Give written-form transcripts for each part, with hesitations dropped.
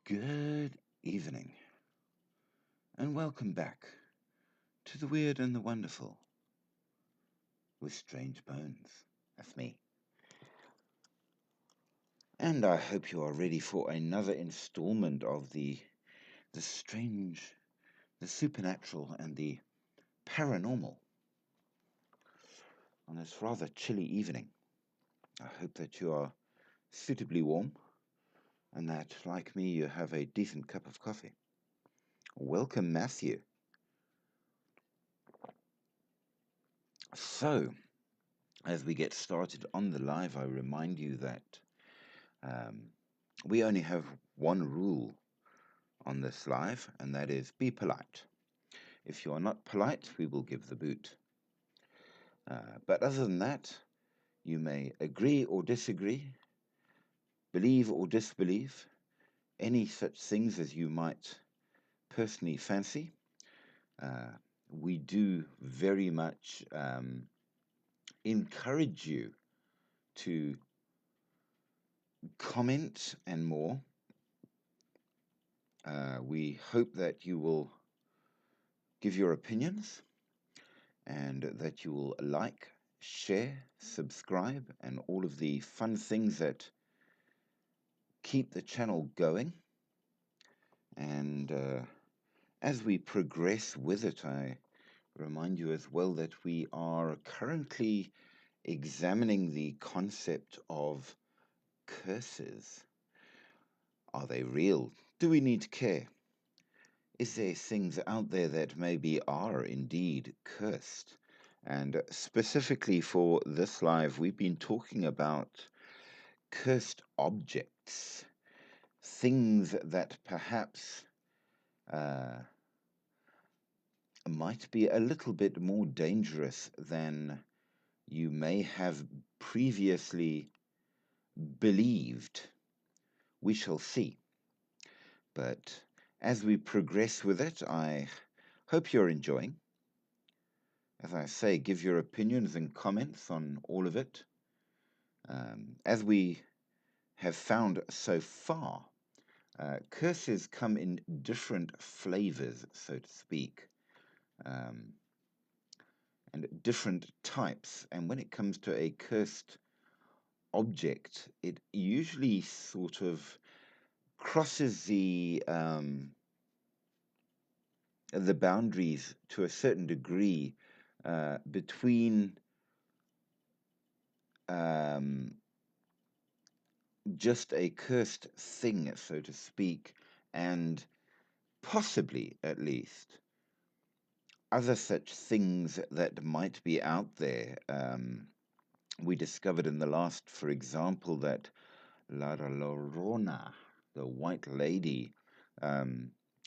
Good evening, and welcome back to the Weird and the Wonderful with Strange Bones. That's me. And I hope you are ready for another installment of the strange, the supernatural, and the paranormal on this rather chilly evening. I hope that you are suitably warm and that, like me, you have a decent cup of coffee. Welcome, Matthew. So, as we get started on the live, I remind you that we only have one rule on this live, and that is be polite. If you are not polite, we will give the boot. But other than that, you may agree or disagree, believe or disbelieve, any such things as you might personally fancy. We do very much encourage you to comment and more. We hope that you will give your opinions and that you will like, share, subscribe, and all of the fun things that keep the channel going. And as we progress with it, I remind you as well that we are currently examining the concept of curses. Are they real? Do we need to care? Is there things out there that maybe are indeed cursed? And specifically for this live, we've been talking about cursed objects, things that perhaps might be a little bit more dangerous than you may have previously believed. We shall see. But as we progress with it, I hope you're enjoying. As I say, give your opinions and comments on all of it. As we have found so far, curses come in different flavors, so to speak, and different types. And when it comes to a cursed object, it usually sort of crosses the boundaries to a certain degree between just a cursed thing, so to speak, and possibly, at least, other such things that might be out there. We discovered in the last, for example, that La Llorona, the White Lady,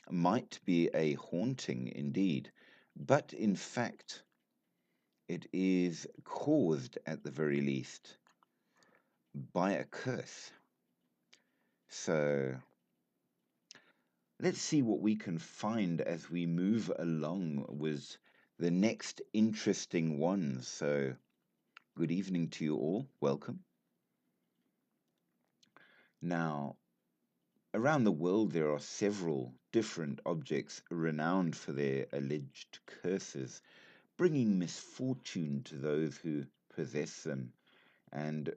might be a haunting indeed, but in fact, it is caused, at the very least, by a curse. So let's see what we can find as we move along with the next interesting ones. So good evening to you all. Welcome. Now, around the world, there are several different objects renowned for their alleged curses, bringing misfortune to those who possess them. And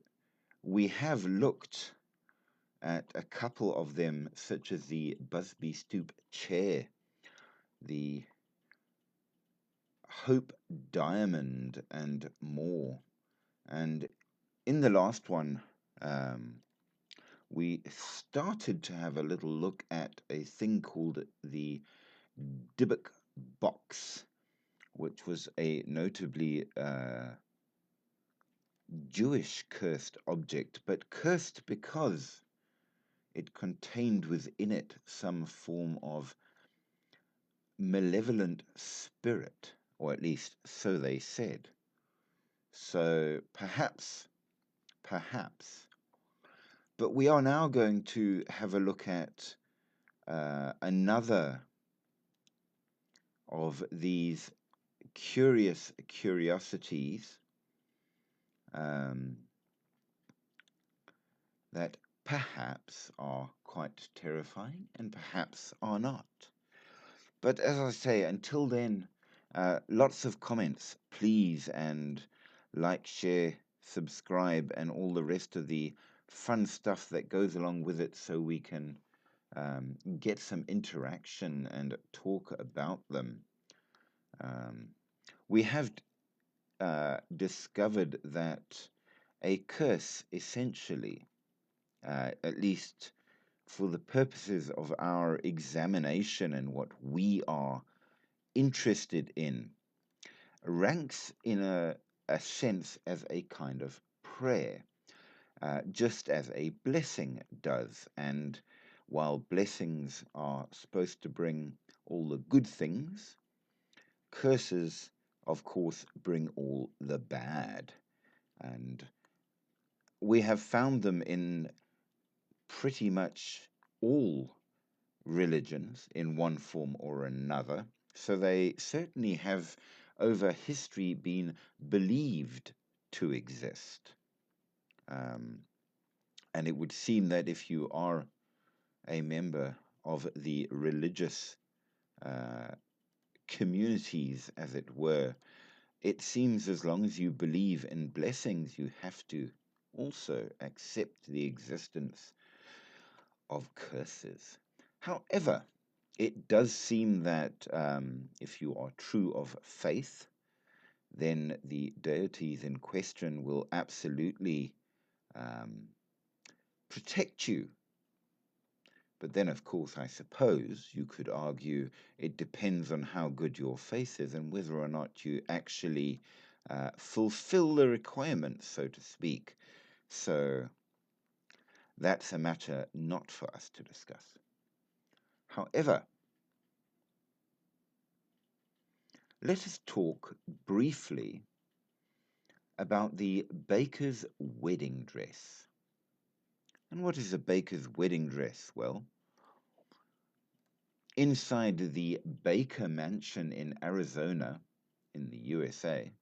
we have looked at a couple of them, such as the Busby Stoop chair, the Hope Diamond, and more. And in the last one, we started to have a little look at a thing called the Dybbuk box, which was a notably Jewish cursed object, but cursed because it contained within it some form of malevolent spirit, or at least so they said. So perhaps, but we are now going to have a look at another of these curiosities that perhaps are quite terrifying and perhaps are not. But as I say, until then, lots of comments, please, and like, share, subscribe, and all the rest of the fun stuff that goes along with it so we can get some interaction and talk about them. We have discovered that a curse, essentially, at least for the purposes of our examination and what we are interested in, ranks in a sense as a kind of prayer, just as a blessing does. And while blessings are supposed to bring all the good things, curses, of course, bring all the bad. And we have found them in pretty much all religions in one form or another. So they certainly have, over history, been believed to exist. And it would seem that if you are a member of the religious communities, as it were, it seems as long as you believe in blessings, you have to also accept the existence of curses. However, it does seem that if you are true of faith, then the deities in question will absolutely protect you. But then, of course, I suppose you could argue it depends on how good your faith is and whether or not you actually fulfill the requirements, so to speak. So that's a matter not for us to discuss. However, let us talk briefly about the baker's wedding dress. And what is a baker's wedding dress? Well, inside the Baker Mansion in Arizona, in the USA,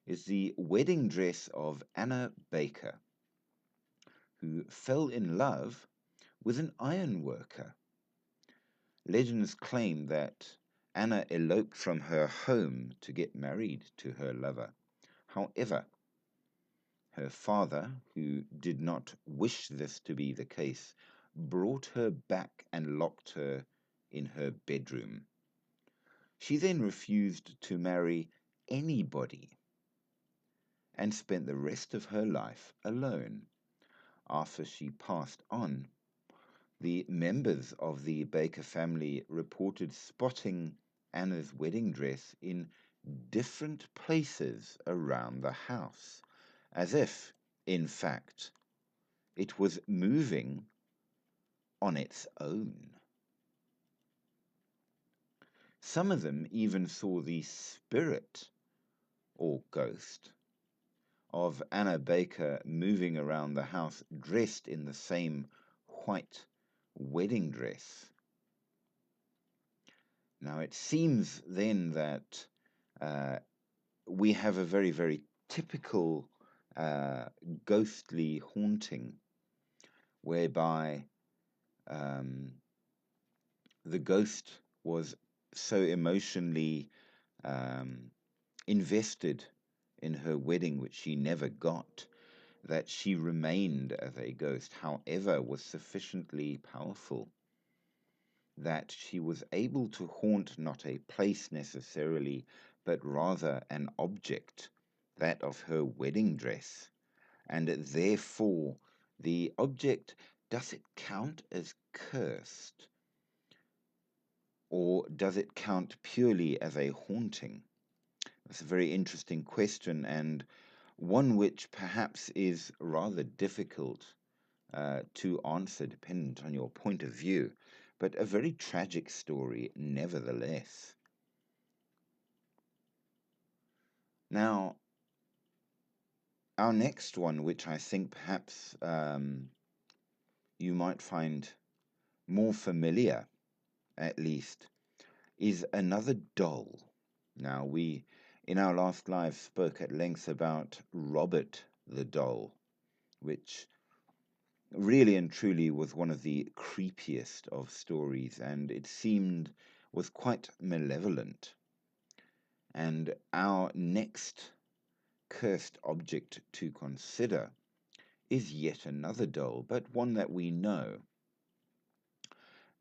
is the wedding dress of Anna Baker, who fell in love with an iron worker. Legends claim that Anna eloped from her home to get married to her lover. However, her father, who did not wish this to be the case, brought her back and locked her in her bedroom. She then refused to marry anybody and spent the rest of her life alone. After she passed on, the members of the Baker family reported spotting Anna's wedding dress in different places around the house, as if, in fact, it was moving on its own. Some of them even saw the spirit or ghost of Anna Baker moving around the house dressed in the same white wedding dress. Now, it seems then that we have a very, very typical ghostly haunting whereby the ghost was so emotionally invested in her wedding, which she never got, that she remained as a ghost, however, was sufficiently powerful that she was able to haunt not a place necessarily, but rather an object, that of her wedding dress. And therefore, the object, does it count as cursed? Or does it count purely as a haunting? That's a very interesting question, and one which perhaps is rather difficult to answer, dependent on your point of view, but a very tragic story nevertheless. Now, our next one, which I think perhaps you might find more familiar, at least, is another doll. Now, we, in our last live, spoke at length about Robert the doll, which really and truly was one of the creepiest of stories, and it seemed was quite malevolent. And our next cursed object to consider is yet another doll, but one that we know,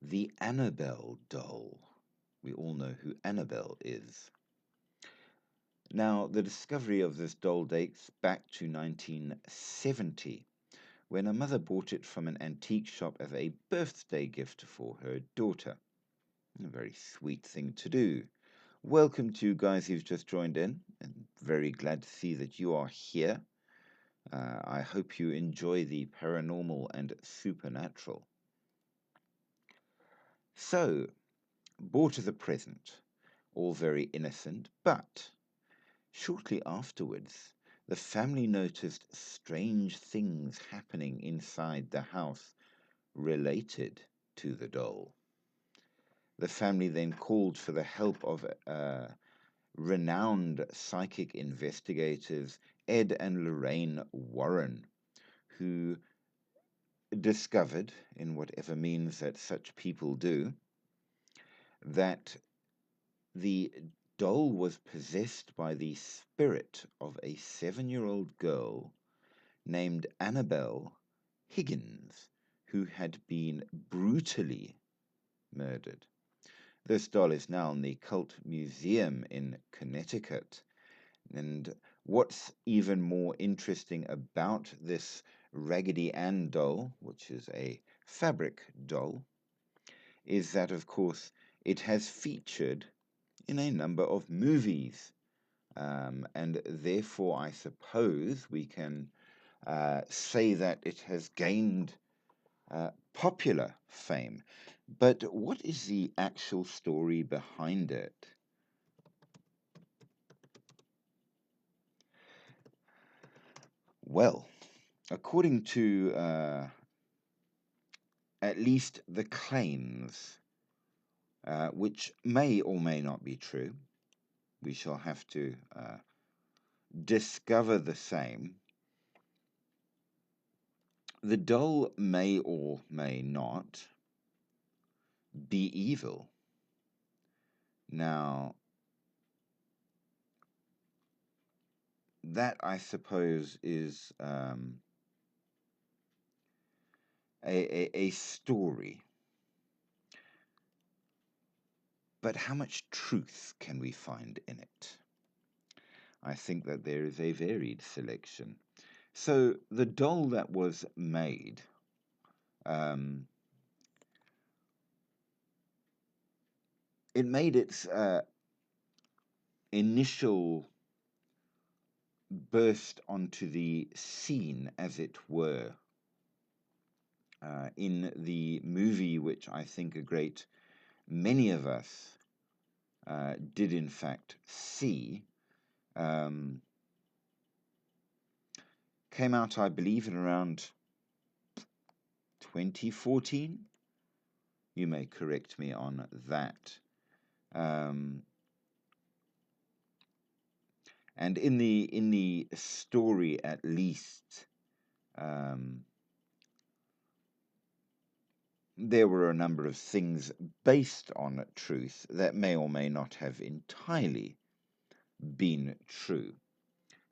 the Annabelle doll. We all know who Annabelle is. Now, the discovery of this doll dates back to 1970, when a mother bought it from an antique shop as a birthday gift for her daughter. A very sweet thing to do. Welcome to you guys who've just joined in, and very glad to see that you are here. I hope you enjoy the paranormal and supernatural. So, bought as a present, all very innocent, but shortly afterwards, the family noticed strange things happening inside the house related to the doll. The family then called for the help of renowned psychic investigators Ed and Lorraine Warren, who discovered, in whatever means that such people do, that the doll was possessed by the spirit of a 7-year-old girl named Annabelle Higgins, who had been brutally murdered. This doll is now in the Cult Museum in Connecticut. And what's even more interesting about this Raggedy Ann doll, which is a fabric doll, is that, of course, it has featured in a number of movies. And therefore, I suppose we can say that it has gained popular fame. But what is the actual story behind it? Well, according to at least the claims, which may or may not be true, we shall have to discover the same. The doll may or may not be evil. Now, that I suppose is a story. But how much truth can we find in it? I think that there is a varied selection. So the doll that was made, it made its initial burst onto the scene, as it were, in the movie, which I think a great many of us did in fact see. Came out, I believe, in around 2014. You may correct me on that. And in the story, at least, there were a number of things based on truth that may or may not have entirely been true.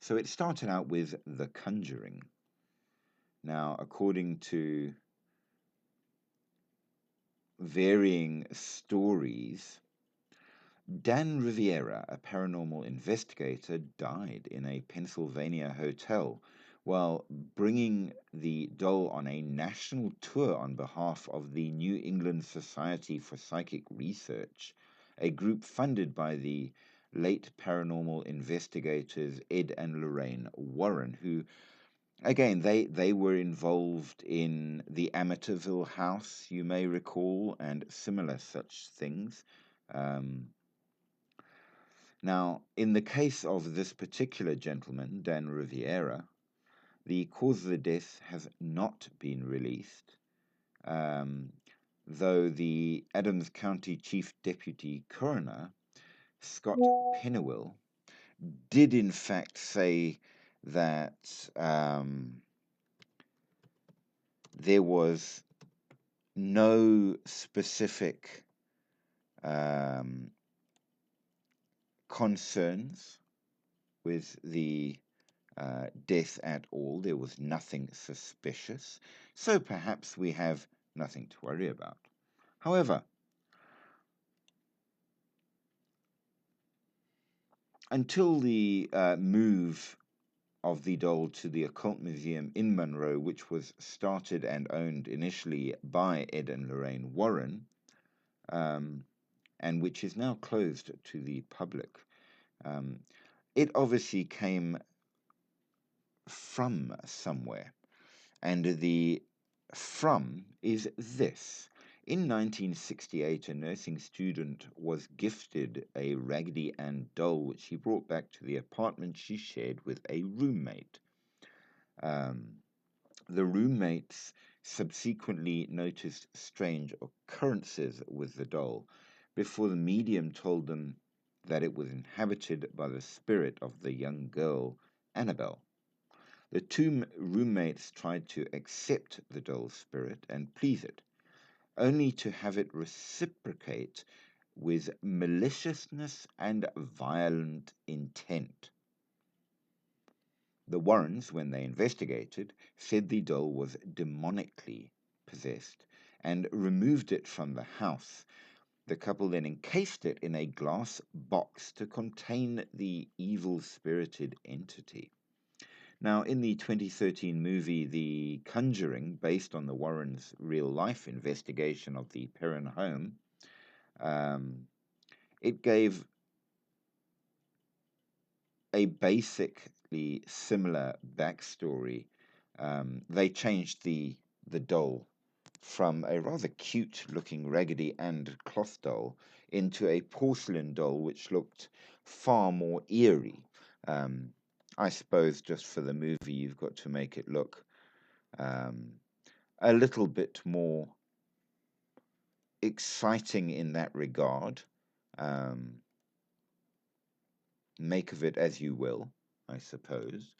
So it started out with The Conjuring. Now, according to varying stories, Dan Riviera, a paranormal investigator, died in a Pennsylvania hotel while bringing the doll on a national tour on behalf of the New England Society for Psychic Research, a group funded by the late paranormal investigators Ed and Lorraine Warren, who, again, they were involved in the Amityville House, you may recall, and similar such things. Now, in the case of this particular gentleman, Dan Riviera, the cause of the death has not been released, though the Adams County Chief Deputy Coroner, Scott Pennewill, did in fact say that there was no specific concerns with the death at all. There was nothing suspicious, so perhaps we have nothing to worry about. However, until the move of the doll to the Occult Museum in Monroe, which was started and owned initially by Ed and Lorraine Warren, and which is now closed to the public, it obviously came from somewhere. And the from is this. In 1968, a nursing student was gifted a Raggedy Ann doll, which she brought back to the apartment she shared with a roommate. The roommates subsequently noticed strange occurrences with the doll before the medium told them that it was inhabited by the spirit of the young girl, Annabelle. The two roommates tried to accept the doll's spirit and please it, only to have it reciprocate with maliciousness and violent intent. The Warrens, when they investigated, said the doll was demonically possessed and removed it from the house. The couple then encased it in a glass box to contain the evil-spirited entity. Now, in the 2013 movie The Conjuring, based on the Warrens' real-life investigation of the Perron home, it gave a basically similar backstory. They changed the doll from a rather cute-looking Raggedy Ann cloth doll into a porcelain doll, which looked far more eerie. I suppose just for the movie, you've got to make it look a little bit more exciting in that regard. Make of it as you will, I suppose.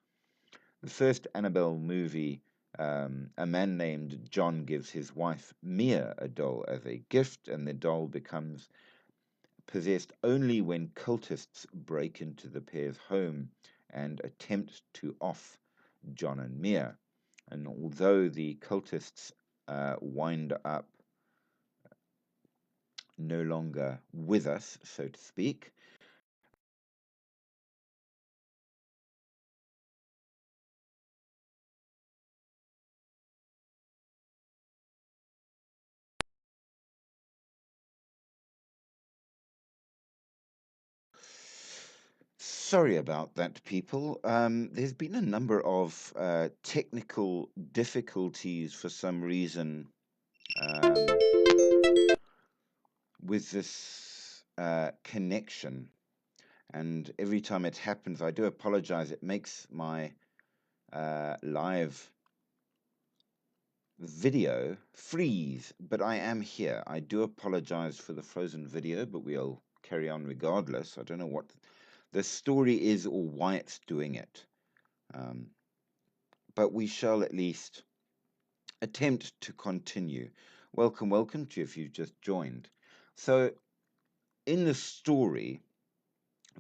The first Annabelle movie, a man named John gives his wife Mia a doll as a gift, and the doll becomes possessed only when cultists break into the pair's home and attempt to off John and Mia. And although the cultists wind up no longer with us, so to speak, sorry about that, people. There's been a number of technical difficulties for some reason with this connection. And every time it happens, I do apologize. It makes my live video freeze, but I am here. I do apologize for the frozen video, but we'll carry on regardless. I don't know what the story is or why it's doing it. But we shall at least attempt to continue. Welcome, welcome to if you've just joined. So, in the story,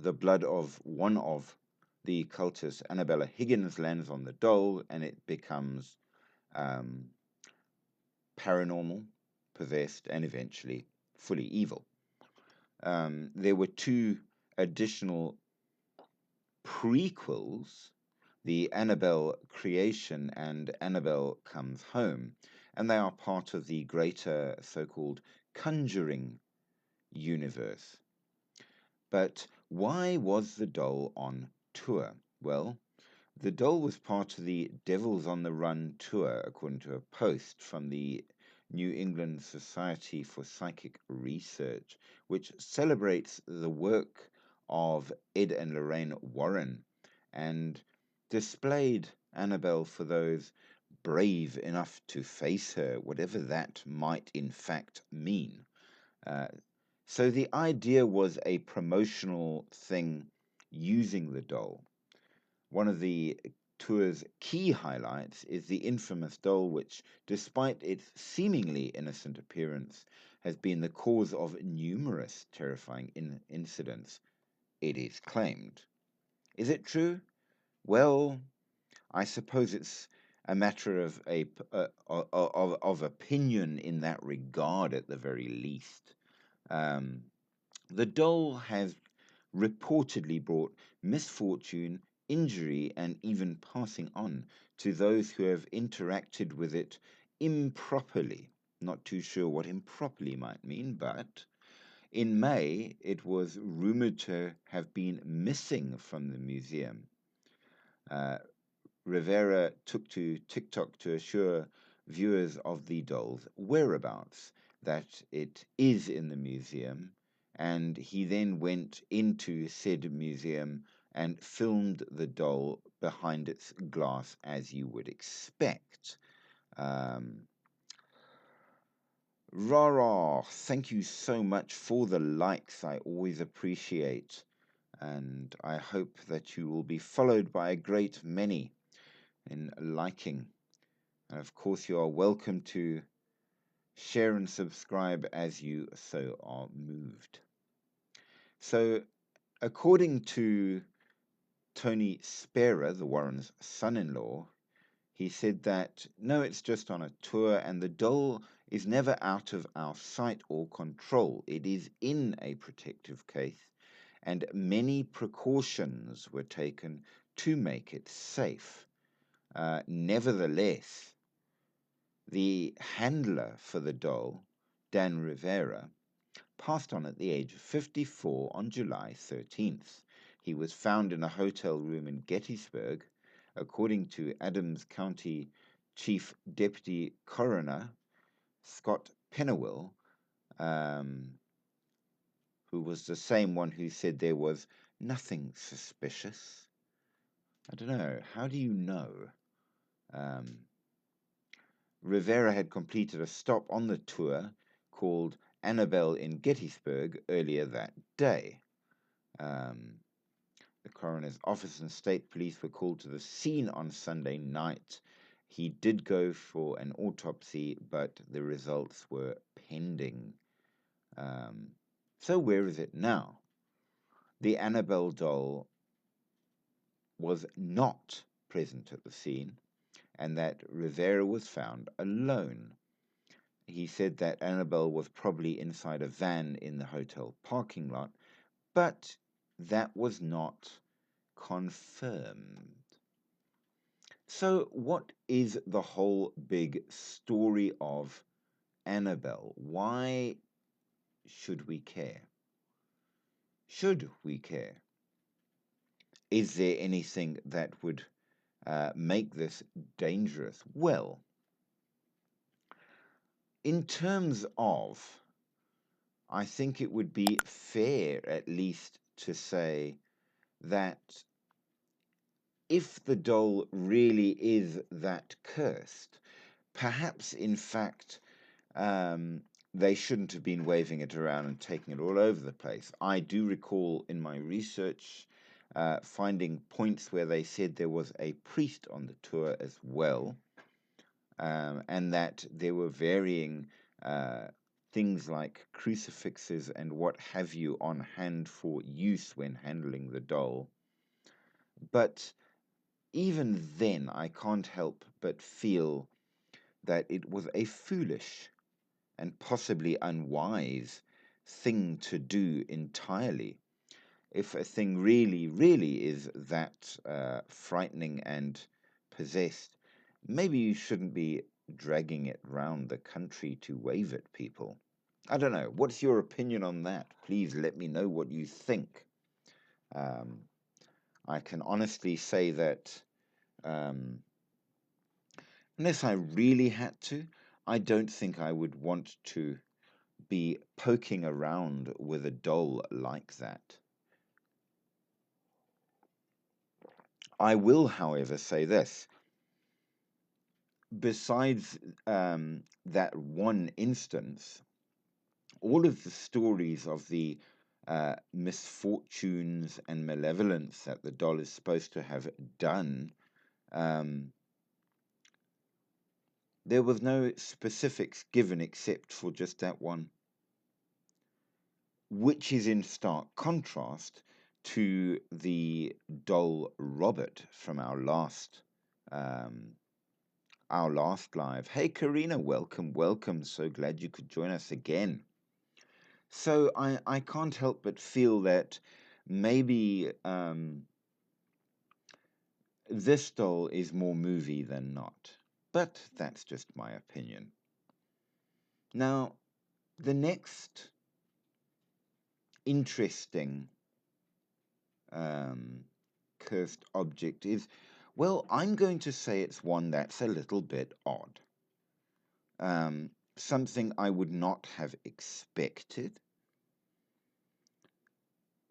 the blood of one of the cultists, Annabella Higgins, lands on the doll and it becomes paranormal, possessed, and eventually fully evil. There were two additional prequels, the Annabelle Creation and Annabelle Comes Home, and they are part of the greater so-called Conjuring universe. But why was the doll on tour? Well, the doll was part of the Devils on the Run tour, according to a post from the New England Society for Psychic Research, which celebrates the work of Ed and Lorraine Warren and displayed Annabelle for those brave enough to face her, whatever that might in fact mean. So the idea was a promotional thing using the doll. One of the tour's key highlights is the infamous doll, which, despite its seemingly innocent appearance, has been the cause of numerous terrifying incidents, it is claimed. Is it true? Well, I suppose it's a matter of opinion in that regard, at the very least. The doll has reportedly brought misfortune, injury, and even passing on to those who have interacted with it improperly. Not too sure what improperly might mean, but in May it was rumored to have been missing from the museum. Rivera took to TikTok to assure viewers of the doll's whereabouts, that it is in the museum, and he then went into said museum and filmed the doll behind its glass, as you would expect. Rara, thank you so much for the likes. I always appreciate, and I hope that you will be followed by a great many in liking. And of course, you are welcome to share and subscribe as you so are moved. So, according to Tony Spera, the Warrens' son-in-law, he said that, no, it's just on a tour and the doll is never out of our sight or control. It is in a protective case and many precautions were taken to make it safe. Nevertheless, the handler for the doll, Dan Rivera, passed on at the age of 54 on July 13th. He was found in a hotel room in Gettysburg, according to Adams County Chief Deputy Coroner Scott Pennewill, who was the same one who said there was nothing suspicious. I don't know. How do you know? Rivera had completed a stop on the tour called Annabelle in Gettysburg earlier that day. The coroner's office and state police were called to the scene on Sunday night. He did go for an autopsy, but the results were pending. So where is it now? The Annabelle doll was not present at the scene, and that Rivera was found alone. He said that Annabelle was probably inside a van in the hotel parking lot, but that was not confirmed. So, what is the whole big story of Annabelle? Why should we care? Should we care? Is there anything that would make this dangerous? Well, in terms of, I think it would be fair at least to say that if the doll really is that cursed, perhaps in fact they shouldn't have been waving it around and taking it all over the place. I do recall in my research finding points where they said there was a priest on the tour as well, and that there were varying things like crucifixes and what have you on hand for use when handling the doll. But even then, I can't help but feel that it was a foolish and possibly unwise thing to do entirely. If a thing really, really is that frightening and possessed, maybe you shouldn't be dragging it round the country to wave at people. I don't know. What's your opinion on that? Please let me know what you think. I can honestly say that unless I really had to, I don't think I would want to be poking around with a doll like that. I will, however, say this. Besides that one instance, all of the stories of the misfortunes and malevolence that the doll is supposed to have done There was no specifics given except for just that one, which is in stark contrast to the doll Robert from our last live. Hey Karina, welcome. So glad you could join us again. So I can't help but feel that maybe this doll is more movie than not. But that's just my opinion. Now, the next interesting cursed object is, well, I'm going to say it's one that's a little bit odd. Something I would not have expected.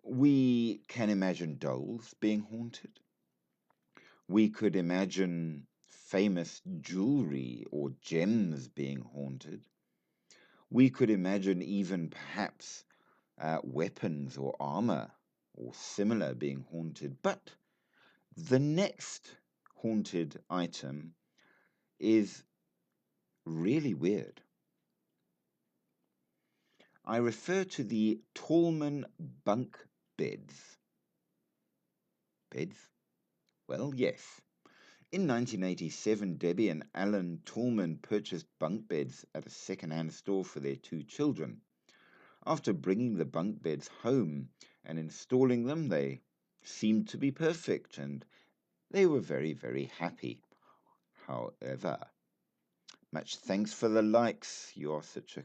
We can imagine dolls being haunted. We could imagine famous jewelry or gems being haunted. We could imagine even perhaps weapons or armor or similar being haunted. But the next haunted item is really weird. I refer to the Tallman bunk beds. Beds? Well, yes. In 1987, Debbie and Alan Tallman purchased bunk beds at a second-hand store for their 2 children. After bringing the bunk beds home and installing them, they seemed to be perfect and they were very, very happy. However, much thanks for the likes. You are such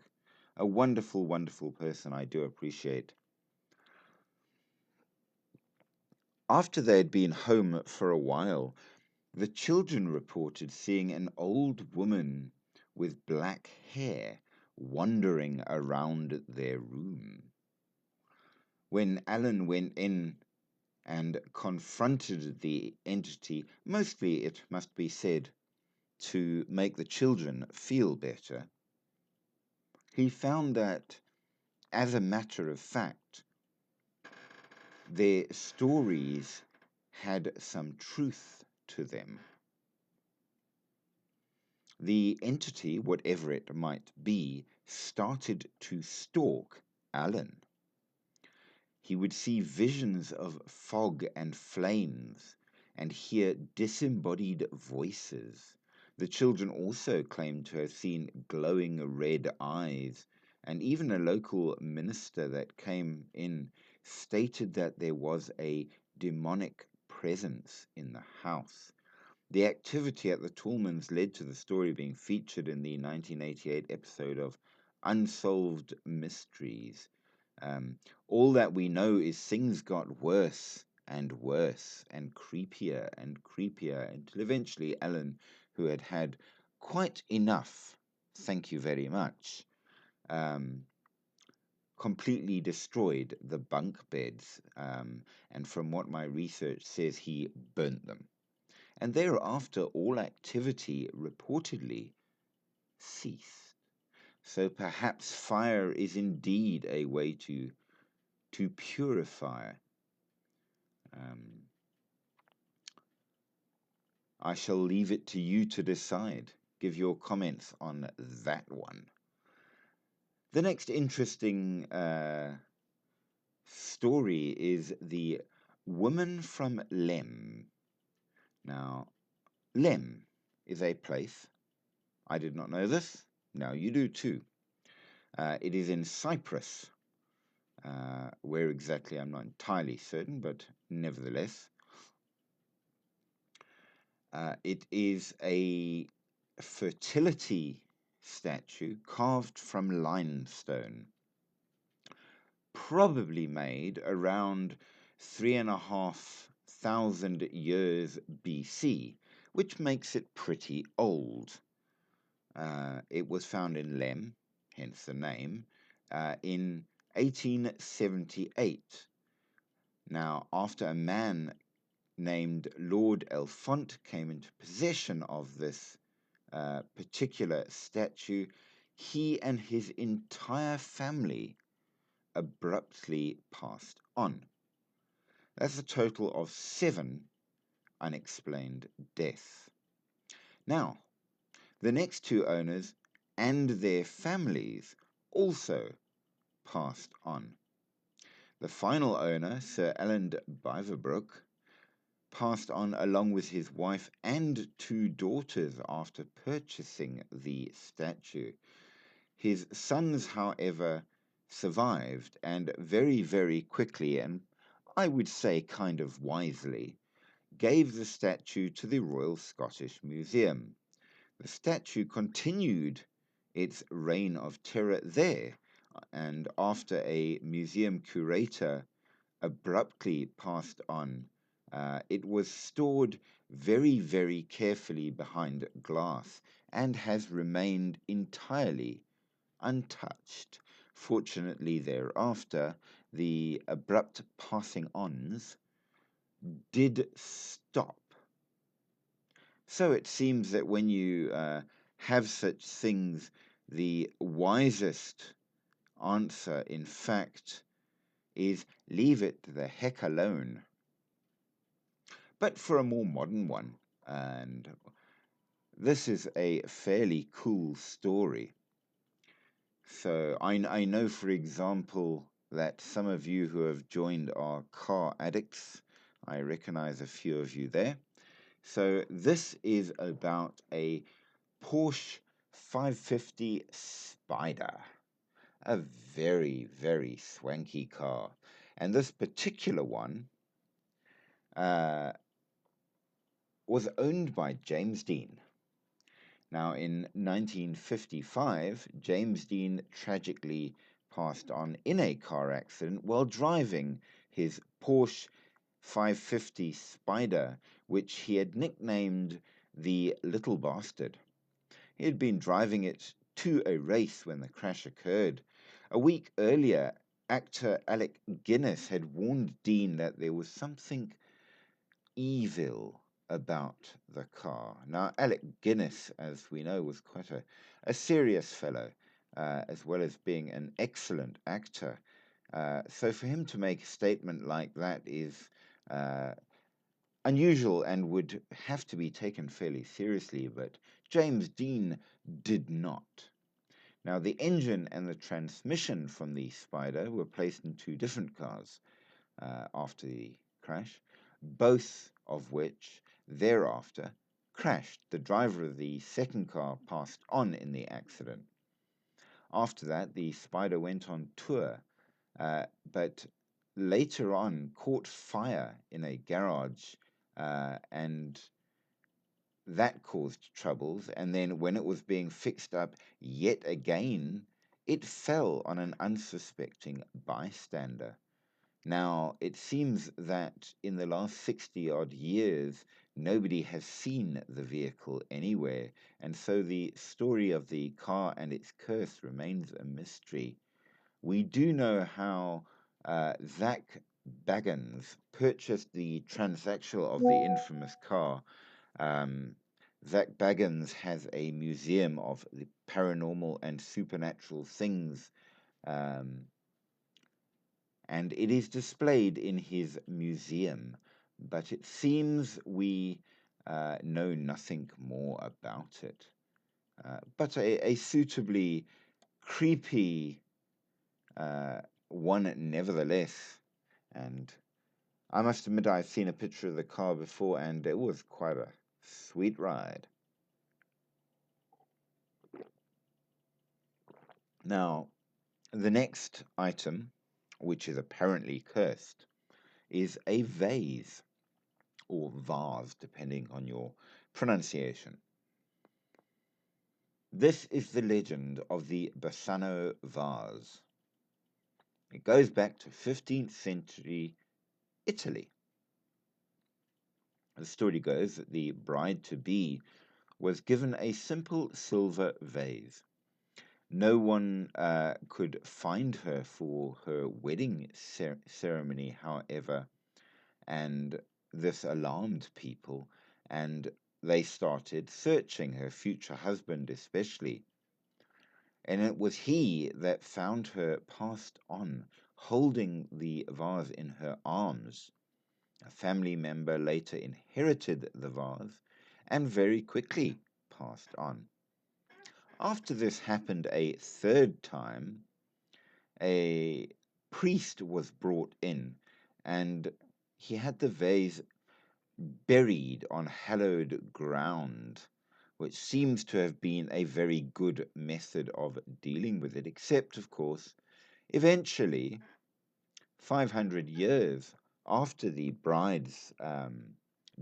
a wonderful, wonderful person. I do appreciate. After they had been home for a while, the children reported seeing an old woman with black hair wandering around their room. When Alan went in and confronted the entity, mostly, it must be said, to make the children feel better, he found that, as a matter of fact, their stories had some truth to them. The entity, whatever it might be, started to stalk Alan. He would see visions of fog and flames and hear disembodied voices. The children also claimed to have seen glowing red eyes, and even a local minister that came in stated that there was a demonic presence in the house. The activity at the Tallmans led to the story being featured in the 1988 episode of Unsolved Mysteries. All that we know is things got worse and worse and creepier until eventually Alan, who had had quite enough, thank you very much, completely destroyed the bunk beds, and from what my research says, he burnt them. And thereafter all activity reportedly ceased. So perhaps fire is indeed a way to purify. I shall leave it to you to decide. Give your comments on that one. The next interesting story is the woman from Lem. Now, Lem is a place. I did not know this. Now you do too. It is in Cyprus. Where exactly, I'm not entirely certain, but nevertheless. It is a fertility statue carved from limestone, probably made around 3,500 years BC, which makes it pretty old. It was found in Lem, hence the name, in 1878. Now, after a man named Lord Elfont came into possession of this particular statue, he and his entire family abruptly passed on. That's a total of 7 unexplained death. Now, the next two owners and their families also passed on. The final owner, Sir Alan Beaverbrook, passed on along with his wife and two daughters after purchasing the statue. His sons, however, survived and very, very quickly, and I would say kind of wisely, gave the statue to the Royal Scottish Museum. The statue continued its reign of terror there, and after a museum curator abruptly passed on, it was stored very, very carefully behind glass and has remained entirely untouched. Fortunately, thereafter, the abrupt passing ons did stop. So it seems that when you have such things, the wisest answer, in fact, is leave it the heck alone. But for a more modern one, and this is a fairly cool story. So I know, for example, that some of you who have joined are car addicts. I recognize a few of you there. So this is about a Porsche 550 Spider, a very, very swanky car. And this particular one was owned by James Dean. Now, in 1955, James Dean tragically passed on in a car accident while driving his Porsche 550 Spider, which he had nicknamed the Little Bastard. He had been driving it to a race when the crash occurred. A week earlier, actor Alec Guinness had warned Dean that there was something evil about the car. Now, Alec Guinness, as we know, was quite a serious fellow, as well as being an excellent actor. So for him to make a statement like that is unusual and would have to be taken fairly seriously, but James Dean did not. Now, the engine and the transmission from the Spider were placed in two different cars after the crash, both of which thereafter crashed. The driver of the second car passed on in the accident. After that, the Spider went on tour, but later on caught fire in a garage, and that caused troubles. And then when it was being fixed up yet again, it fell on an unsuspecting bystander. Now, it seems that in the last 60 odd years, nobody has seen the vehicle anywhere, and so the story of the car and its curse remains a mystery. We do know how Zak Bagans purchased the transaction of the infamous car. Zak Bagans has a museum of the paranormal and supernatural things, and it is displayed in his museum, but it seems we know nothing more about it. But a suitably creepy one nevertheless, and I must admit I've seen a picture of the car before, and it was quite a sweet ride. Now, the next item, which is apparently cursed, is a vase, or vase, depending on your pronunciation. This is the legend of the Bassano vase. It goes back to 15th century Italy. The story goes that the bride-to-be was given a simple silver vase. No one could find her for her wedding ceremony, however, and this alarmed people, and they started searching, her future husband especially. And it was he that found her passed on, holding the vase in her arms, A family member later inherited the vase and very quickly passed on. After this happened a third time, a priest was brought in and he had the vase buried on hallowed ground, which seems to have been a very good method of dealing with it, except, of course, eventually, 500 years after the bride's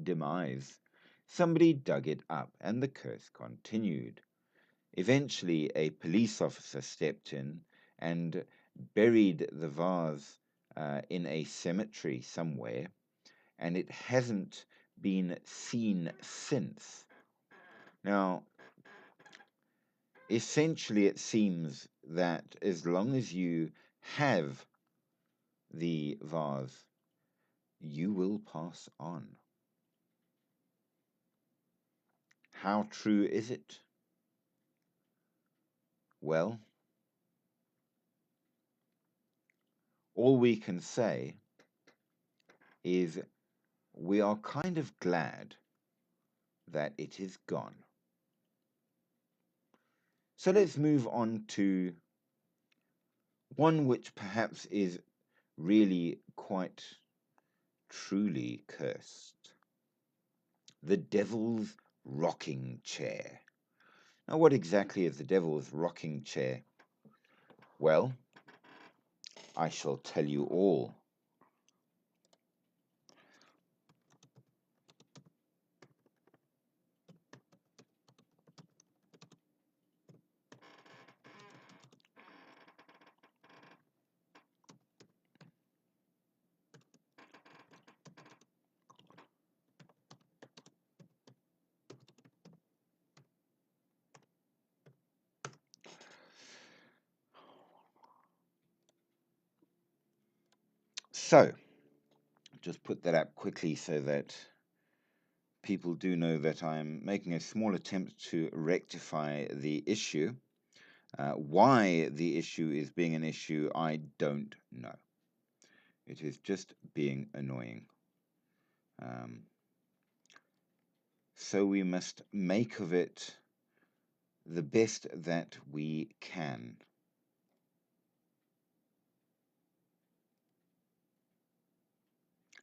demise, somebody dug it up and the curse continued. Eventually, a police officer stepped in and buried the vase in a cemetery somewhere, and it hasn't been seen since. Now, essentially, it seems that as long as you have the vase, you will pass on. How true is it? Well, all we can say is we are kind of glad that it is gone. So let's move on to one which perhaps is really quite truly cursed. The Devil's Rocking Chair. Now, what exactly is the Devil's Rocking Chair? Well, I shall tell you all. So, just put that up quickly so that people do know that I'm making a small attempt to rectify the issue. Why the issue is being an issue, I don't know. It is just being annoying. So we must make of it the best that we can.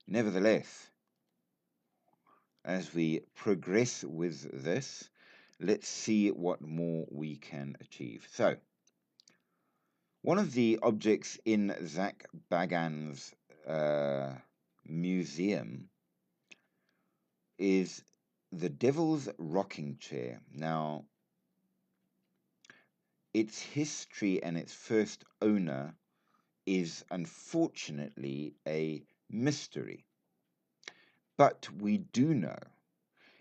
Nevertheless, as we progress with this, let's see what more we can achieve. So, one of the objects in Zak Bagans' museum is the Devil's Rocking Chair. Now, its history and its first owner is unfortunately a mystery. But we do know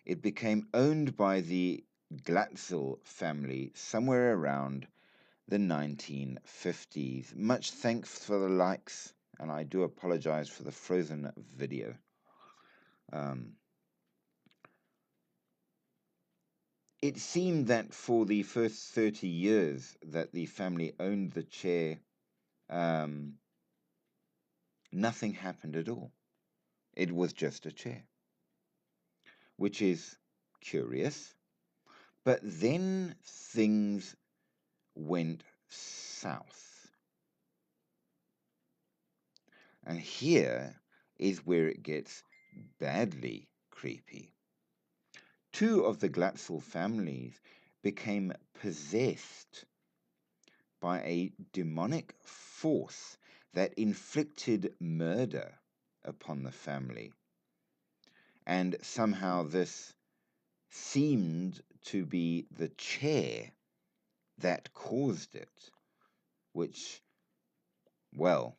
it became owned by the Glatzel family somewhere around the 1950s. Much thanks for the likes, and I do apologize for the frozen video. It seemed that for the first 30 years that the family owned the chair, nothing happened at all. It was just a chair, which is curious. But then things went south. And here is where it gets badly creepy. Two of the Glatzel families became possessed by a demonic force that inflicted murder upon the family. And somehow this seemed to be the chair that caused it, which, well,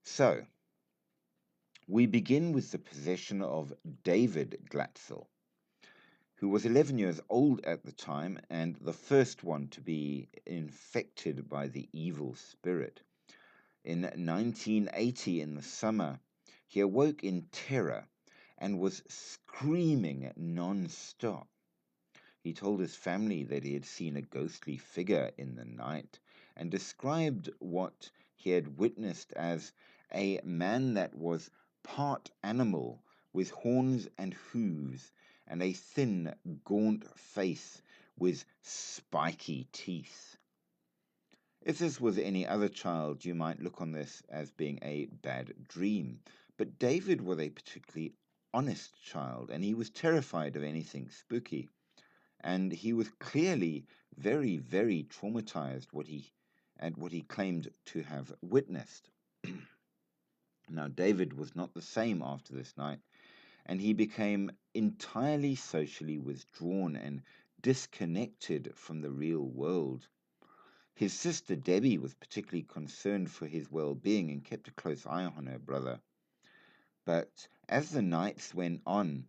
so we begin with the possession of David Glatzel, who was 11 years old at the time and the first one to be infected by the evil spirit. In 1980, in the summer, he awoke in terror and was screaming non-stop. He told his family that he had seen a ghostly figure in the night and described what he had witnessed as a man that was part animal, with horns and hooves, and a thin, gaunt face with spiky teeth. If this was any other child, you might look on this as being a bad dream. But David was a particularly honest child, and he was terrified of anything spooky. And he was clearly very, very traumatized what he claimed to have witnessed. Now, David was not the same after this night, and he became entirely socially withdrawn and disconnected from the real world. His sister Debbie was particularly concerned for his well-being and kept a close eye on her brother. But as the nights went on,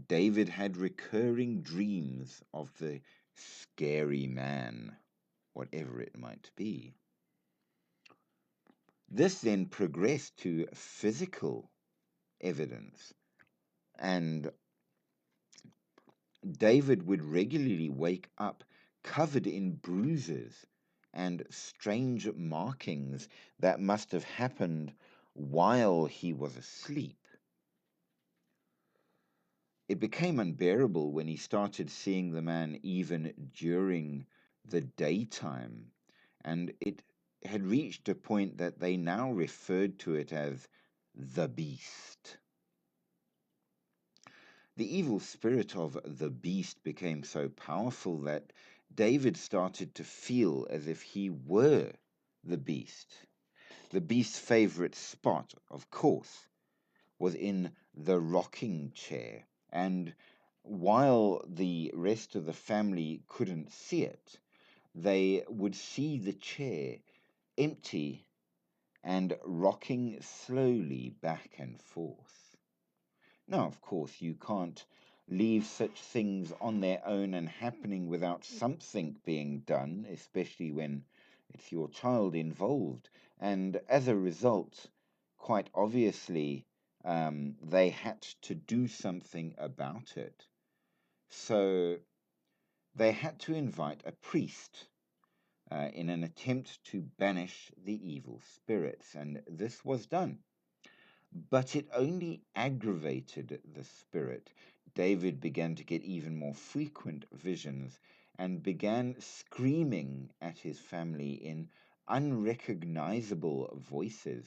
David had recurring dreams of the scary man, whatever it might be. This then progressed to physical evidence, and David would regularly wake up covered in bruises and strange markings that must have happened while he was asleep. It became unbearable when he started seeing the man even during the daytime, and it had reached a point that they now referred to it as the beast. The evil spirit of the beast became so powerful that David started to feel as if he were the beast. The beast's favorite spot, of course, was in the rocking chair, and while the rest of the family couldn't see it, they would see the chair empty and rocking slowly back and forth. Now, of course, you can't leave such things on their own and happening without something being done, especially when it's your child involved. And as a result, quite obviously, they had to do something about it. So they had to invite a priest in an attempt to banish the evil spirits, and this was done. But it only aggravated the spirit. David began to get even more frequent visions and began screaming at his family in unrecognizable voices.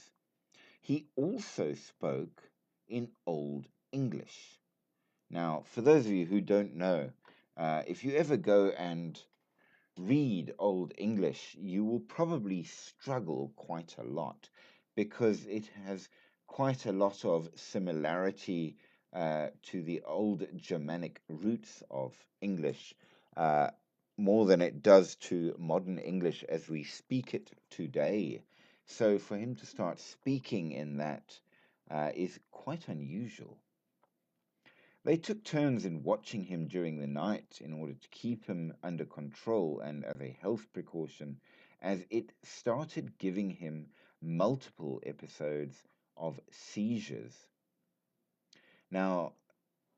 He also spoke in Old English. Now, for those of you who don't know, if you ever go and read Old English, you will probably struggle quite a lot because it has quite a lot of similarity to the old Germanic roots of English, more than it does to modern English as we speak it today. So for him to start speaking in that is quite unusual. They took turns in watching him during the night in order to keep him under control and as a health precaution, as it started giving him multiple episodes of seizures. Now,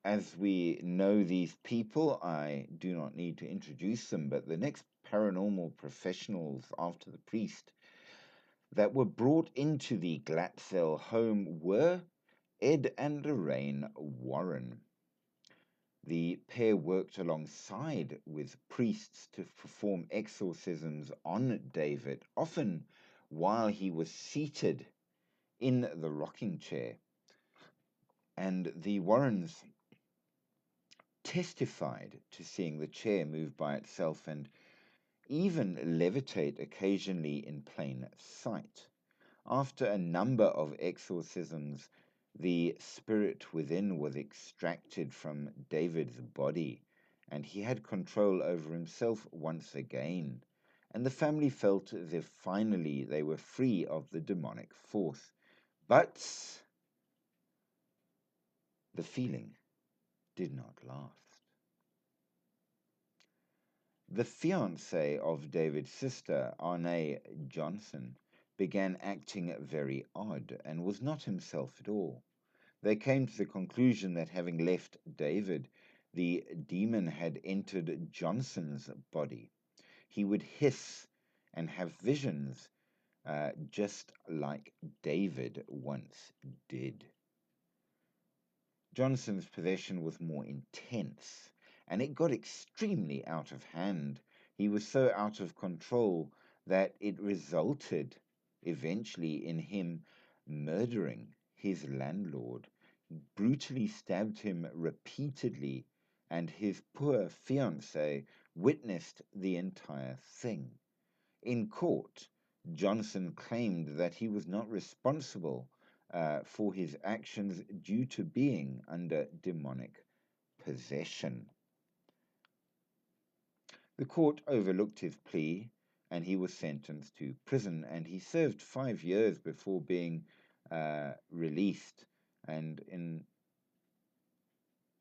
as we know these people, I do not need to introduce them, but the next paranormal professionals after the priest that were brought into the Glatzel home were Ed and Lorraine Warren. The pair worked alongside with priests to perform exorcisms on David, often while he was seated in the rocking chair. And the Warrens testified to seeing the chair move by itself and even levitate occasionally in plain sight. After a number of exorcisms, the spirit within was extracted from David's body, and he had control over himself once again. And the family felt as if finally they were free of the demonic force. But the feeling did not last. The fiancée of David's sister, Arne Johnson, began acting very odd and was not himself at all. They came to the conclusion that having left David, the demon had entered Johnson's body. He would hiss and have visions just like David once did. Johnson's possession was more intense, and it got extremely out of hand. He was so out of control that it resulted eventually in him murdering his landlord. He brutally stabbed him repeatedly, and his poor fiancée witnessed the entire thing. In court, Johnson claimed that he was not responsible for his actions due to being under demonic possession. The court overlooked his plea and he was sentenced to prison, and he served 5 years before being released, and in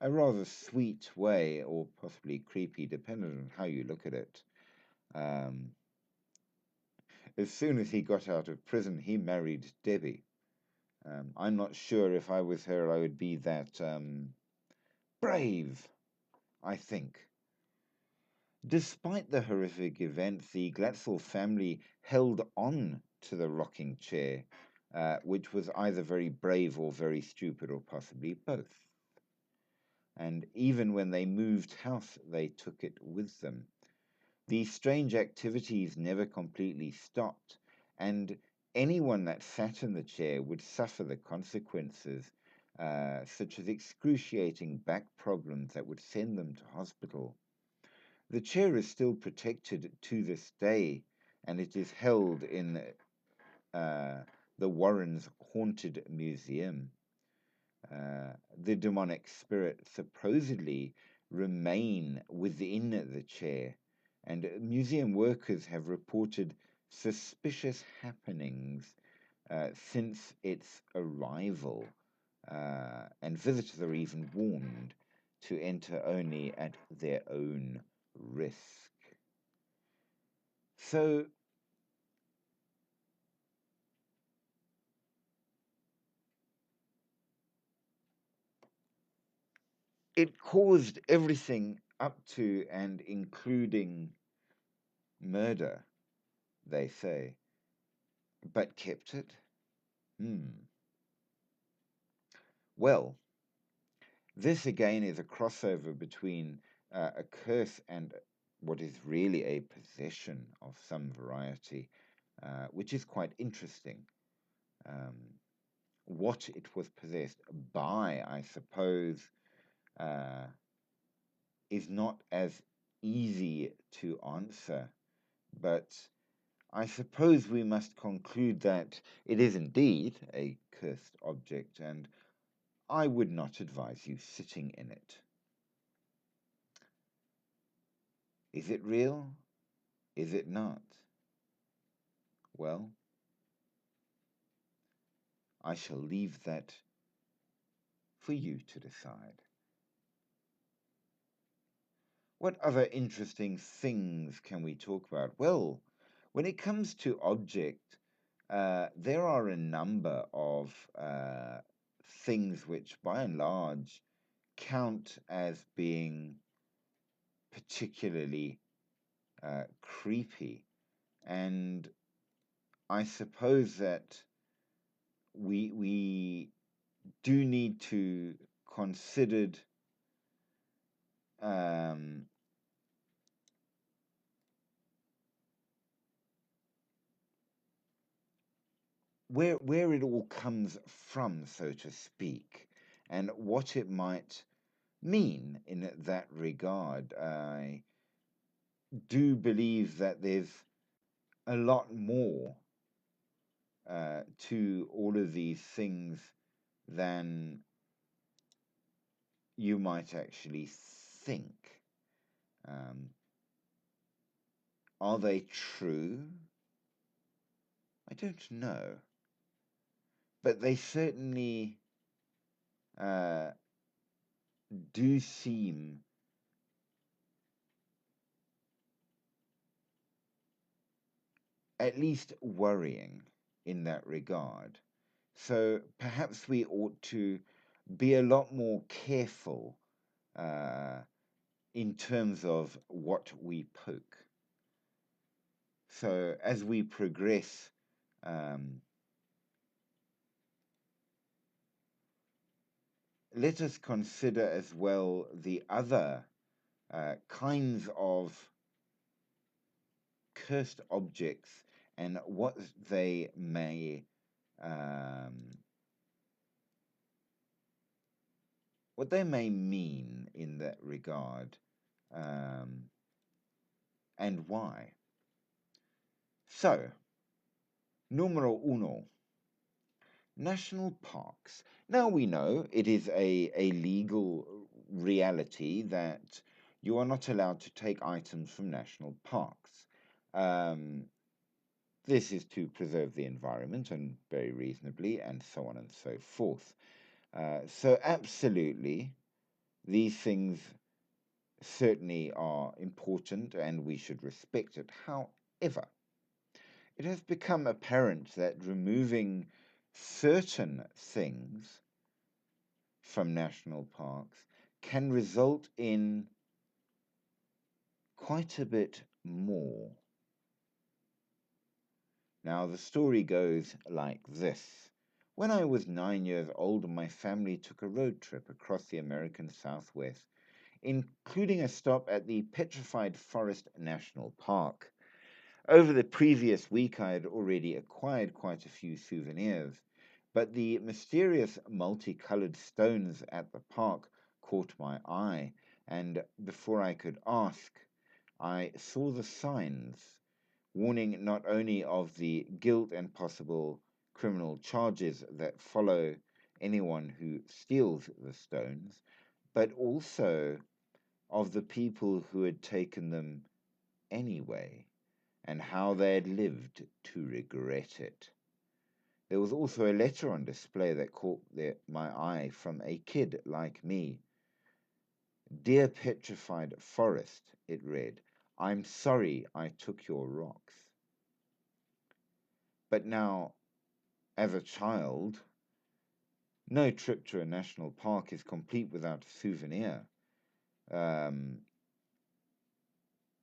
a rather sweet way, or possibly creepy, depending on how you look at it. As soon as he got out of prison, he married Debbie. I'm not sure if I was her, I would be that brave, I think. Despite the horrific events, the Glatzel family held on to the rocking chair, which was either very brave or very stupid, or possibly both. And even when they moved house, they took it with them. These strange activities never completely stopped, and anyone that sat in the chair would suffer the consequences, such as excruciating back problems that would send them to hospital. The chair is still protected to this day, and it is held in the Warrens Haunted Museum. The demonic spirits supposedly remain within the chair, and museum workers have reported suspicious happenings since its arrival, and visitors are even warned to enter only at their own risk. So, it caused everything up to and including murder, they say, but kept it? Well, this again is a crossover between a curse and what is really a possession of some variety, which is quite interesting. What it was possessed by, I suppose, is not as easy to answer, but I suppose we must conclude that it is indeed a cursed object, and I would not advise you sitting in it. Is it real? Is it not? Well, I shall leave that for you to decide. What other interesting things can we talk about? Well, when it comes to object, there are a number of things which, by and large, count as being particularly creepy. And I suppose that we do need to consider where it all comes from, so to speak, and what it might mean in that regard. I do believe that there's a lot more to all of these things than you might actually think. Are they true? I don't know. But they certainly do seem at least worrying in that regard. So perhaps we ought to be a lot more careful in terms of what we poke. So as we progress let us consider as well the other kinds of cursed objects and what they may mean in that regard, and why. So, numero uno, national parks. Now we know it is a legal reality that you are not allowed to take items from national parks. This is to preserve the environment, and very reasonably, and so on and so forth. So absolutely, these things certainly are important and we should respect it. However, it has become apparent that removing certain things from national parks can result in quite a bit more. Now, the story goes like this. When I was 9 years old, my family took a road trip across the American Southwest, including a stop at the Petrified Forest National Park. Over the previous week, I had already acquired quite a few souvenirs, but the mysterious multicolored stones at the park caught my eye, and before I could ask, I saw the signs warning not only of the guilt and possible criminal charges that follow anyone who steals the stones, but also of the people who had taken them anyway and how they had lived to regret it. There was also a letter on display that caught my eye from a kid like me. Dear Petrified Forest, it read, I'm sorry I took your rocks. But now, as a child, no trip to a national park is complete without a souvenir.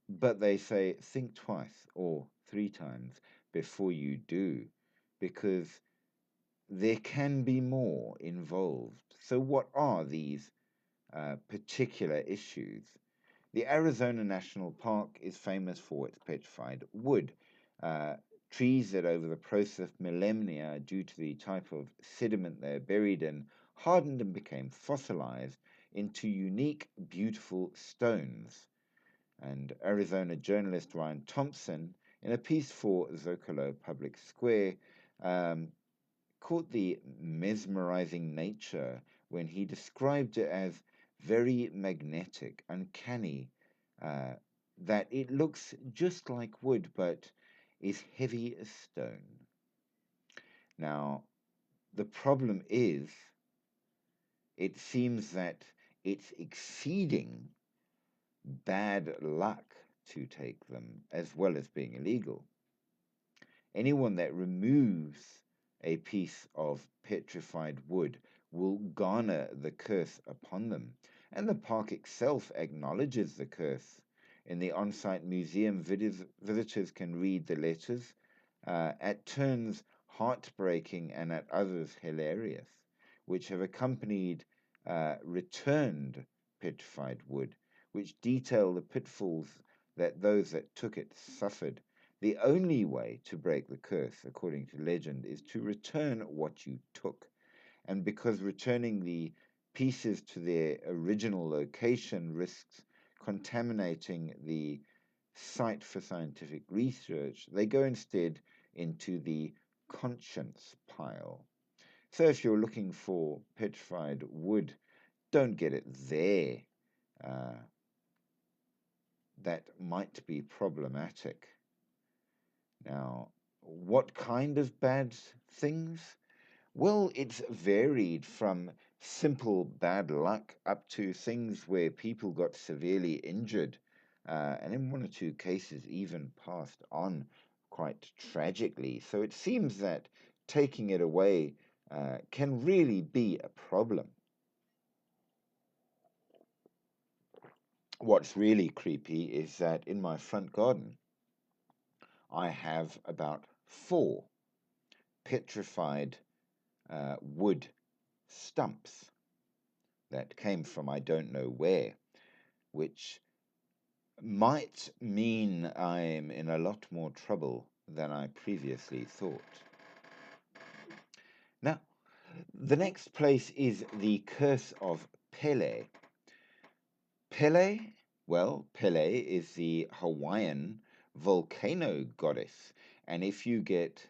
But they say think twice or 3 times before you do, because there can be more involved. So, what are these particular issues? The Arizona National Park is famous for its petrified wood. Trees that, over the process of millennia, due to the type of sediment they're buried in, hardened and became fossilized into unique, beautiful stones. And Arizona journalist Ryan Thompson, in a piece for Zocalo Public Square, caught the mesmerizing nature when he described it as very magnetic, uncanny, that it looks just like wood but is heavy as stone. Now, the problem is, it seems that it's exceeding bad luck to take them, as well as being illegal. Anyone that removes a piece of petrified wood will garner the curse upon them. And the park itself acknowledges the curse. In the on site museum, visitors can read the letters, at turns heartbreaking and at others hilarious, which have accompanied returned petrified wood, which detail the pitfalls that those that took it suffered. The only way to break the curse, according to legend, is to return what you took. And because returning the pieces to their original location risks contaminating the site for scientific research, they go instead into the conscience pile. So if you're looking for petrified wood, don't get it there. That might be problematic. Now, what kind of bad things? Well, it's varied from simple bad luck up to things where people got severely injured, and in 1 or 2 cases even passed on quite tragically. So it seems that taking it away can really be a problem. What's really creepy is that in my front garden, I have about 4 petrified wood stumps that came from I don't know where, which might mean I'm in a lot more trouble than I previously thought. Now, the next place is the Curse of Pele. Pele, well, Pele is the Hawaiian volcano goddess, and if you get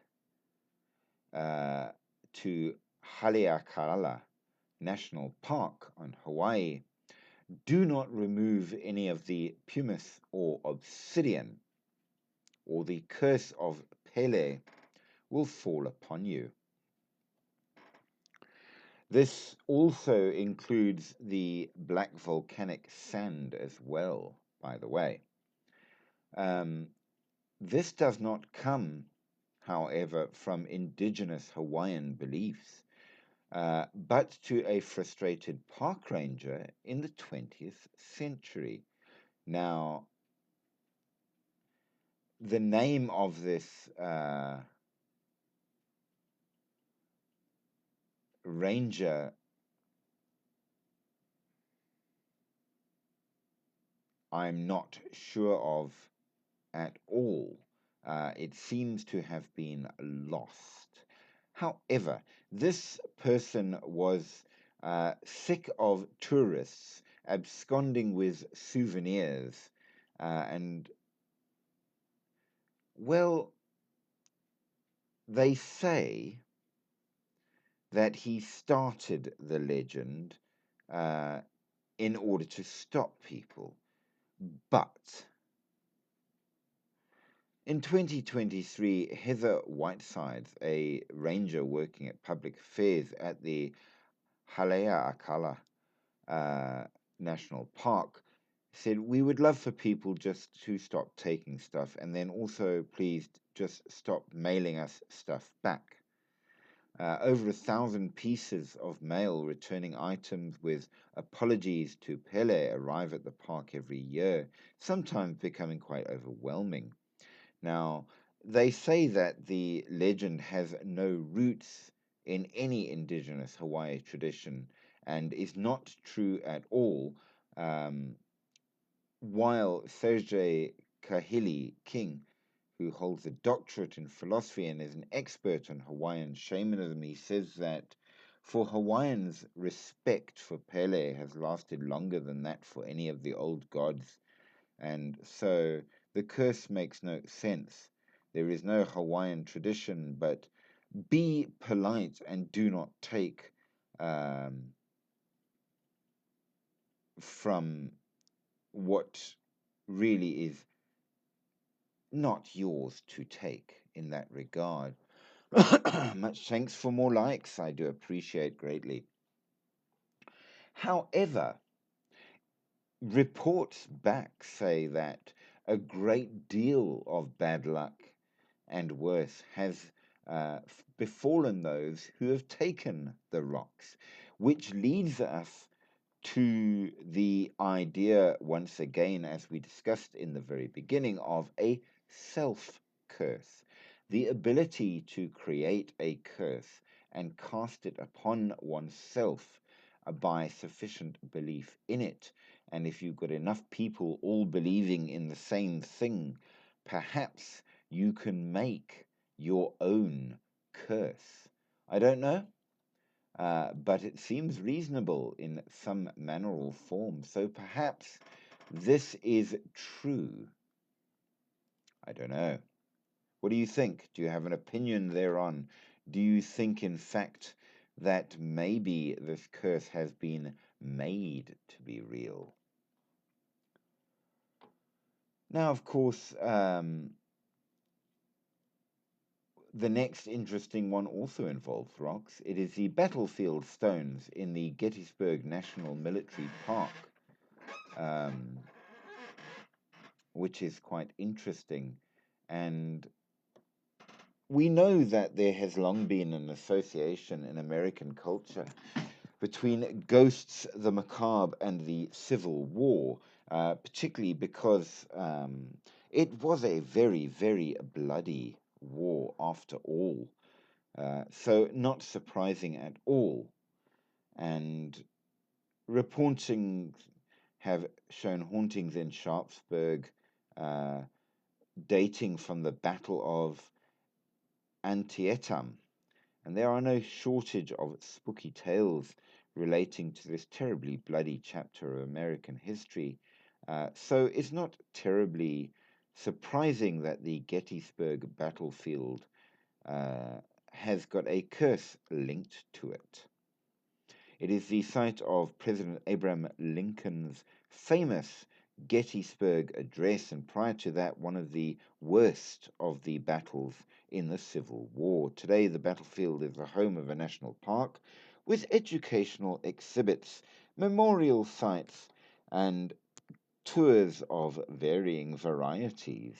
to Haleakala National Park on Hawaii, do not remove any of the pumice or obsidian, or the curse of Pele will fall upon you. This also includes the black volcanic sand as well, by the way. This does not come, however, from indigenous Hawaiian beliefs, but to a frustrated park ranger in the 20th century. Now, the name of this ranger, I'm not sure of at all. It seems to have been lost. However, this person was sick of tourists absconding with souvenirs and, well, they say that he started the legend in order to stop people. But in 2023, Heather Whitesides, a ranger working at public affairs at the Haleakala National Park, said, "We would love for people just to stop taking stuff, and then also please just stop mailing us stuff back." Over 1,000 pieces of mail returning items with apologies to Pele arrive at the park every year, sometimes becoming quite overwhelming. Now, they say that the legend has no roots in any indigenous Hawaii tradition and is not true at all, while Sergei Kahili King, who holds a doctorate in philosophy and is an expert on Hawaiian shamanism, he says that for Hawaiians, respect for Pele has lasted longer than that for any of the old gods, and so the curse makes no sense. There is no Hawaiian tradition, but be polite and do not take from what really is not yours to take in that regard. Much thanks for more likes. I do appreciate greatly. However, reports back say that a great deal of bad luck and worse has befallen those who have taken the rocks, which leads us to the idea, once again, as we discussed in the very beginning, of a self-curse. The ability to create a curse and cast it upon oneself by sufficient belief in it. And if you've got enough people all believing in the same thing, perhaps you can make your own curse. I don't know. But it seems reasonable in some manner or form. So perhaps this is true. I don't know. What do you think? Do you have an opinion thereon? Do you think, in fact, that maybe this curse has been made to be real? Now, of course, the next interesting one also involves rocks. It is the battlefield stones in the Gettysburg National Military Park, which is quite interesting. And we know that there has long been an association in American culture between ghosts, the macabre, and the Civil War, particularly because it was a very, very bloody war after all. So not surprising at all. And reporting have shown hauntings in Sharpsburg uh, dating from the Battle of Antietam. And there are no shortage of spooky tales relating to this terribly bloody chapter of American history. So it's not terribly surprising that the Gettysburg battlefield uh, has got a curse linked to it. It is the site of President Abraham Lincoln's famous Gettysburg Address, and prior to that, one of the worst of the battles in the Civil War. Today, the battlefield is the home of a national park with educational exhibits, memorial sites, and tours of varying varieties,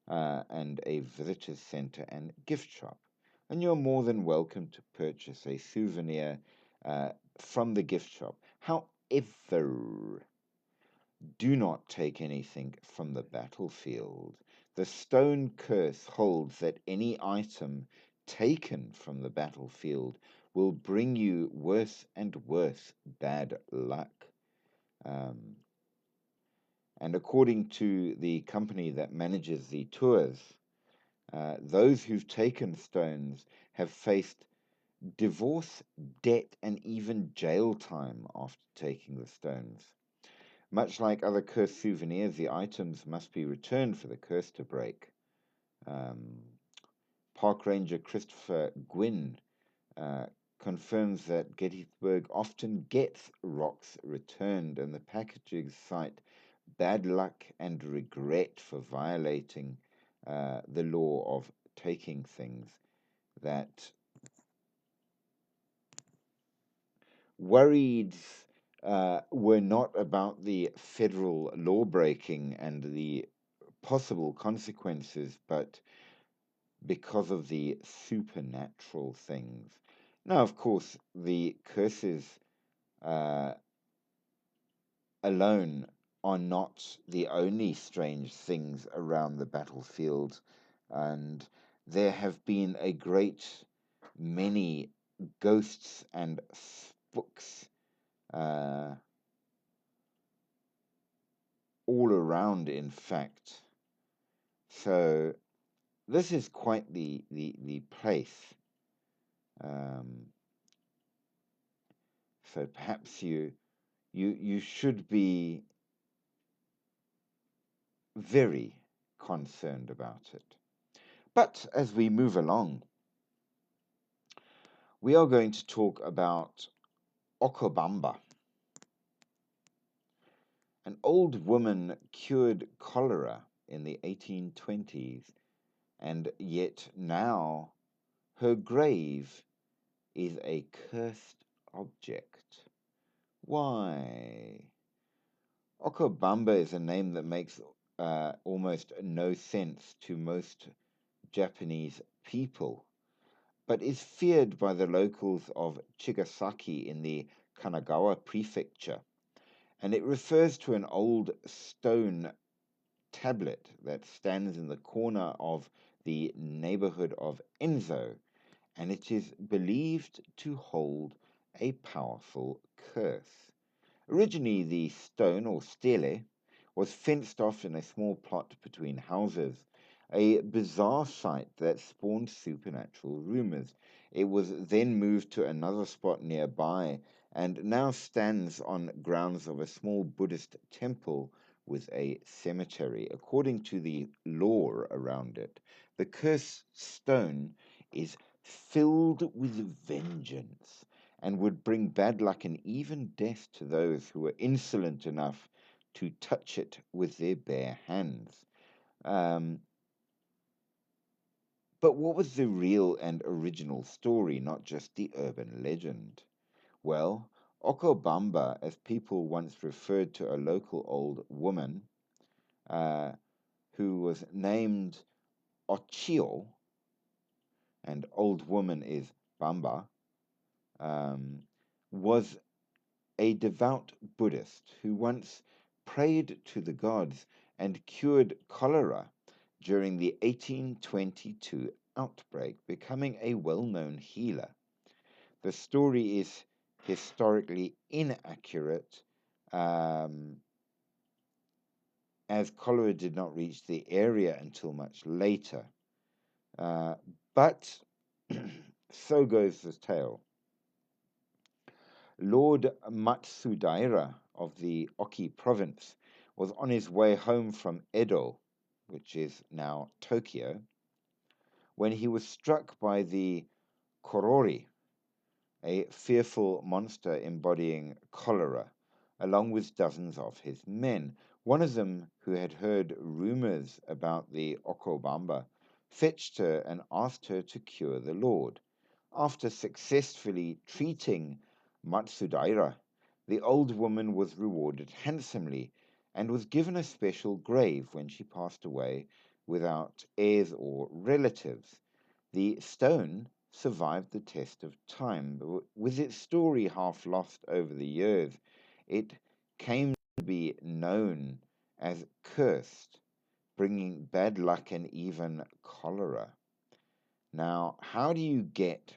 and a visitor's center and gift shop. And you're more than welcome to purchase a souvenir from the gift shop. However, do not take anything from the battlefield. The stone curse holds that any item taken from the battlefield will bring you worse and worse bad luck. Um, and according to the company that manages the tours, those who've taken stones have faced divorce, debt, and even jail time after taking the stones. Much like other cursed souvenirs, the items must be returned for the curse to break. Um, Park Ranger Christopher Gwynn uh, confirms that Gettysburg often gets rocks returned, and the packages cite bad luck and regret for violating the law of taking things. That worried were not about the federal law breaking and the possible consequences, but because of the supernatural things. Now, of course, the curses uh, alone are not the only strange things around the battlefield, and there have been a great many ghosts and spooks uh, all around, in fact. So this is quite the place. Um, so perhaps you should be very concerned about it. But as we move along, we are going to talk about Okobamba. An old woman cured cholera in the 1820s, and yet now her grave is a cursed object. Why? Okobamba is a name that makes almost no sense to most Japanese people, but is feared by the locals of Chigasaki in the Kanagawa prefecture. And it refers to an old stone tablet that stands in the corner of the neighborhood of Enzo, and it is believed to hold a powerful curse. Originally, the stone or stele was fenced off in a small plot between houses, a bizarre sight that spawned supernatural rumors. It was then moved to another spot nearby and now stands on grounds of a small Buddhist temple with a cemetery. According to the lore around it, the cursed stone is filled with vengeance and would bring bad luck and even death to those who were insolent enough to touch it with their bare hands. Um, but what was the real and original story, not just the urban legend? Well, Okobamba, as people once referred to a local old woman uh, who was named Ochio, and old woman is Bamba, um, was a devout Buddhist who once prayed to the gods and cured cholera during the 1822 outbreak, becoming a well-known healer. The story is historically inaccurate, um, as cholera did not reach the area until much later. But so goes the tale. Lord Matsudaira of the Oki province was on his way home from Edo, which is now Tokyo, when he was struck by the korori, a fearful monster embodying cholera, along with dozens of his men. One of them, who had heard rumors about the Okobamba, fetched her and asked her to cure the Lord. After successfully treating Matsudaira, the old woman was rewarded handsomely and was given a special grave when she passed away without heirs or relatives. The stone survived the test of time. With its story half lost over the years, it came to be known as cursed, bringing bad luck and even cholera. Now, how do you get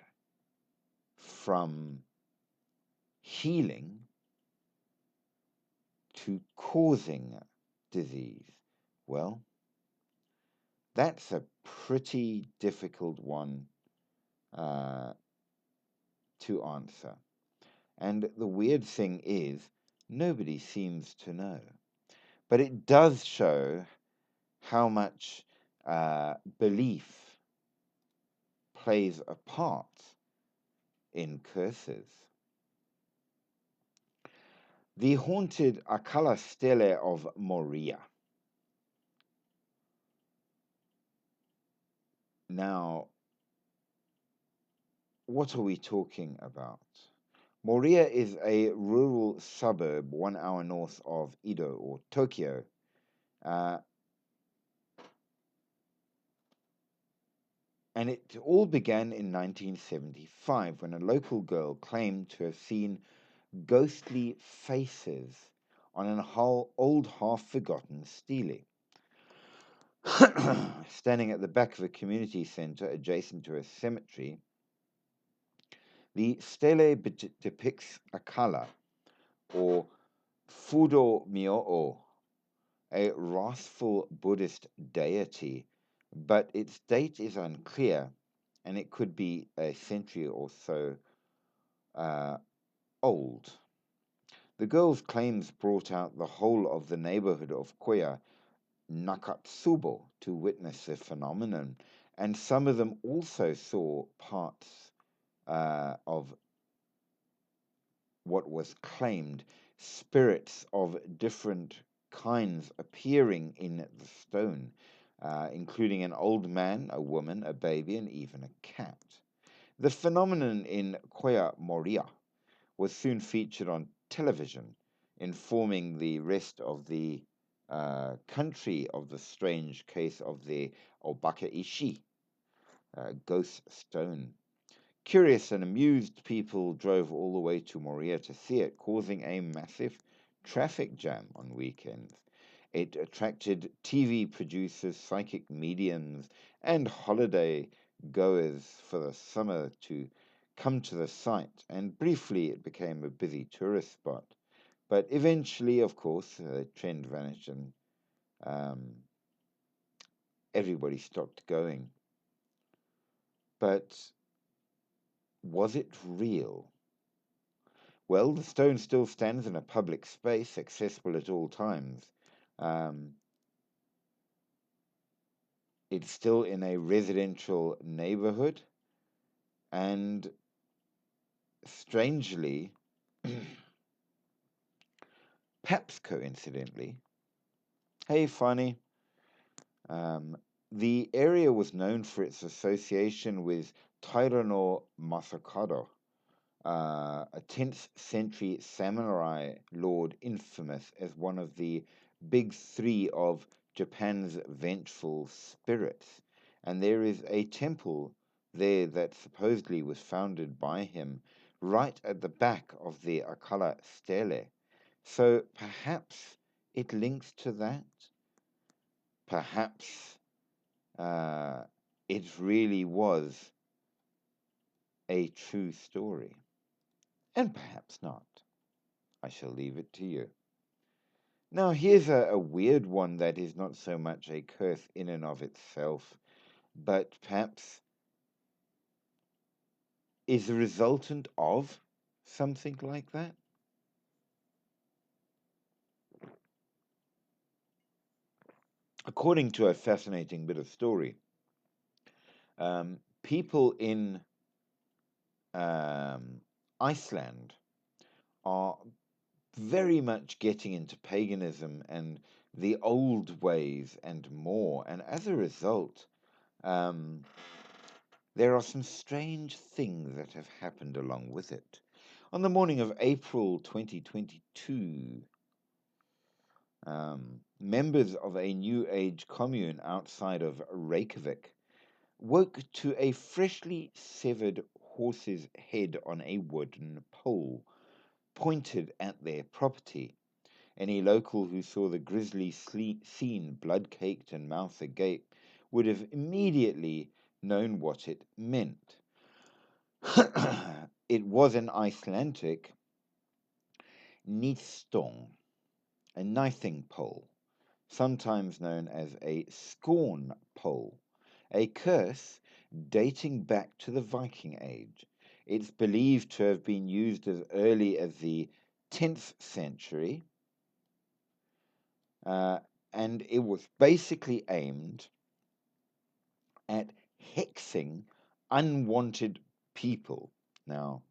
from healing to causing disease? Well, that's a pretty difficult one to answer. And the weird thing is, nobody seems to know. But it does show how much belief plays a part in curses. The haunted Akala Stele of Moria. Now, what are we talking about? Moria is a rural suburb 1 hour north of Edo or Tokyo. And it all began in 1975 when a local girl claimed to have seen ghostly faces on an old half-forgotten stele. Standing at the back of a community center adjacent to a cemetery, the stele depicts Akala, or Fudo Myo, a wrathful Buddhist deity, but its date is unclear, and it could be a century or so old. The girl's claims brought out the whole of the neighborhood of Koya Nakatsubo to witness the phenomenon, and some of them also saw parts of what was claimed spirits of different kinds appearing in the stone, including an old man, a woman, a baby, and even a cat. The phenomenon in Koya Moria was soon featured on television, informing the rest of the country of the strange case of the Obaka Ishi, ghost stone. Curious and amused people drove all the way to Moria to see it, causing a massive traffic jam on weekends. It attracted TV producers, psychic mediums, and holiday goers for the summer to come to the site, and briefly it became a busy tourist spot. But eventually, of course, the trend vanished and everybody stopped going. But was it real? Well, the stone still stands in a public space, accessible at all times. It's still in a residential neighborhood, and strangely, perhaps coincidentally, hey, funny, the area was known for its association with Taira no Masakado, a 10th century samurai lord infamous as one of the big three of Japan's vengeful spirits. And there is a temple there that supposedly was founded by him right at the back of the Akala Stele. So perhaps it links to that. Perhaps it really was a true story. And perhaps not. I shall leave it to you. Now, here's a weird one that is not so much a curse in and of itself, but perhaps is a resultant of something like that. According to a fascinating bit of story, people in Iceland are very much getting into paganism and the old ways and more. And as a result, there are some strange things that have happened along with it. On the morning of April 2022, members of a New Age commune outside of Reykjavik woke to a freshly severed horse's head on a wooden pole pointed at their property. Any local who saw the grisly scene, blood-caked and mouth agape, would have immediately known what it meant. It was an Icelandic nithstong, a knifing pole, sometimes known as a scorn pole, a curse dating back to the Viking Age. It's believed to have been used as early as the 10th century, and it was basically aimed at hexing unwanted people. Now,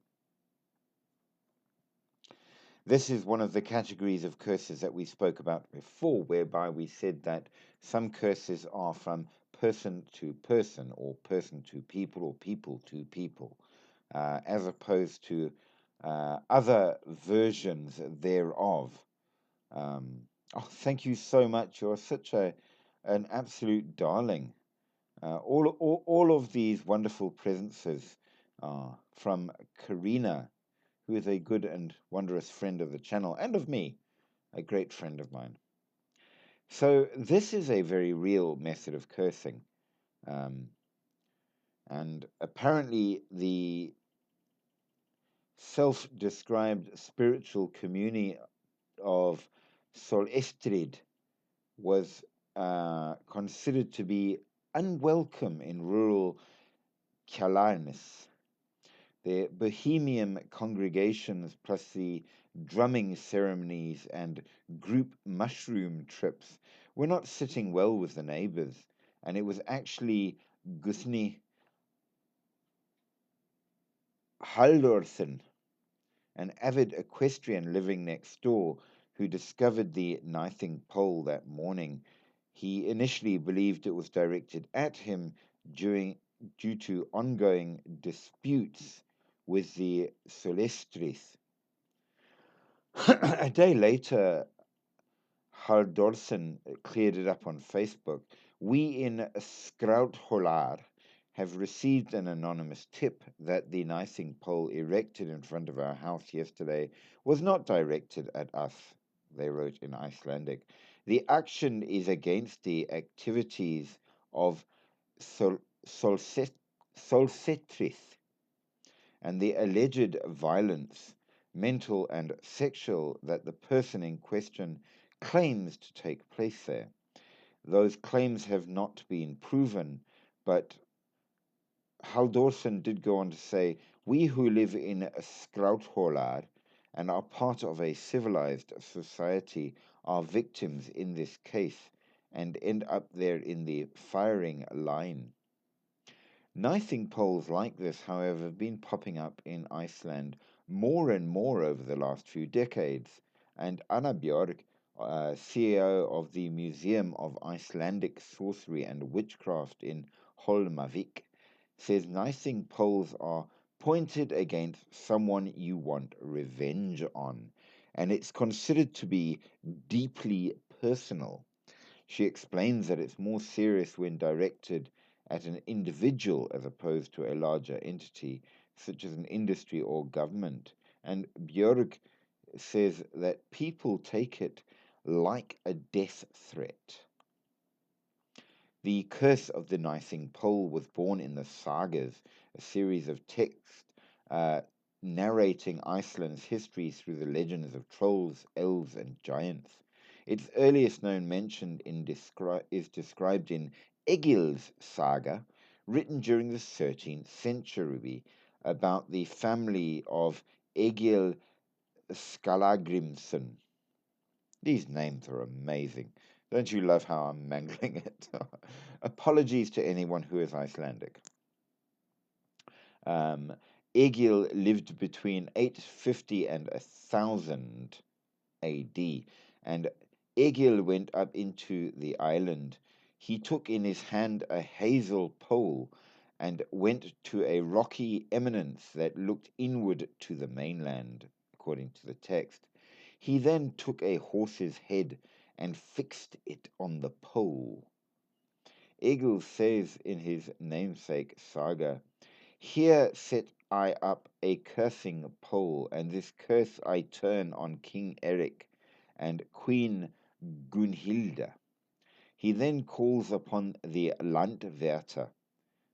this is one of the categories of curses that we spoke about before, whereby we said that some curses are from person to person, or person to people, or people to people, as opposed to other versions thereof. Thank you so much. You're such an absolute darling. All of these wonderful presences from Karina, who is a good and wondrous friend of the channel and of me, a great friend of mine. So this is a very real method of cursing. And apparently the self-described spiritual community of Solestrid was considered to be unwelcome in rural Kjalarnes. The bohemian congregations, plus the drumming ceremonies and group mushroom trips, were not sitting well with the neighbors, and it was actually Gusni Halldórsson, an avid equestrian living next door, who discovered the knifing pole that morning. He initially believed it was directed at him due to ongoing disputes with the Solestris. A day later, Halldórsson cleared it up on Facebook. We in Skrautholar have received an anonymous tip that the knifing pole erected in front of our house yesterday was not directed at us, they wrote in Icelandic. The action is against the activities of Solsetris and the alleged violence, mental and sexual, that the person in question claims to take place there. Those claims have not been proven, but Halldórsson did go on to say, we who live in Skrautholar and are part of a civilized society are victims in this case and end up there in the firing line. Knifing poles like this, however, have been popping up in Iceland more and more over the last few decades, and Anna Björk, CEO of the Museum of Icelandic Sorcery and Witchcraft in Holmavik, says knifing poles are pointed against someone you want revenge on, and it's considered to be deeply personal. She explains that it's more serious when directed at an individual as opposed to a larger entity, such as an industry or government. And Björk says that people take it like a death threat. The Curse of the Nithing Pole was born in the sagas, a series of texts uh, narrating Iceland's history through the legends of trolls, elves, and giants. Its earliest known mention is described in Egil's saga, written during the 13th century, about the family of Egil Skallagrimsson. These names are amazing. Don't you love how I'm mangling it? Apologies to anyone who is Icelandic. Egil lived between 850 and 1000 AD, and Egil went up into the island. He took in his hand a hazel pole and went to a rocky eminence that looked inward to the mainland, according to the text. He then took a horse's head and fixed it on the pole. Egil says in his namesake saga, "Here set I up a cursing pole, and this curse I turn on King Eric and Queen Gunhilda." He then calls upon the Landverter,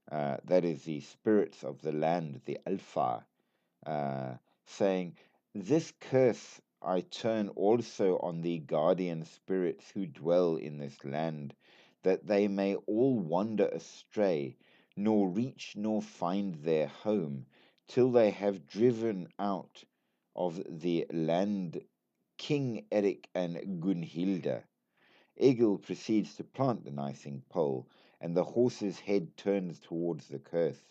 that is the spirits of the land, the Alfa, saying, "This curse I turn also on the guardian spirits who dwell in this land, that they may all wander astray, nor reach nor find their home, till they have driven out of the land King Eric and Gunhilda." Egil proceeds to plant the Nithing pole, and the horse's head turns towards the curse,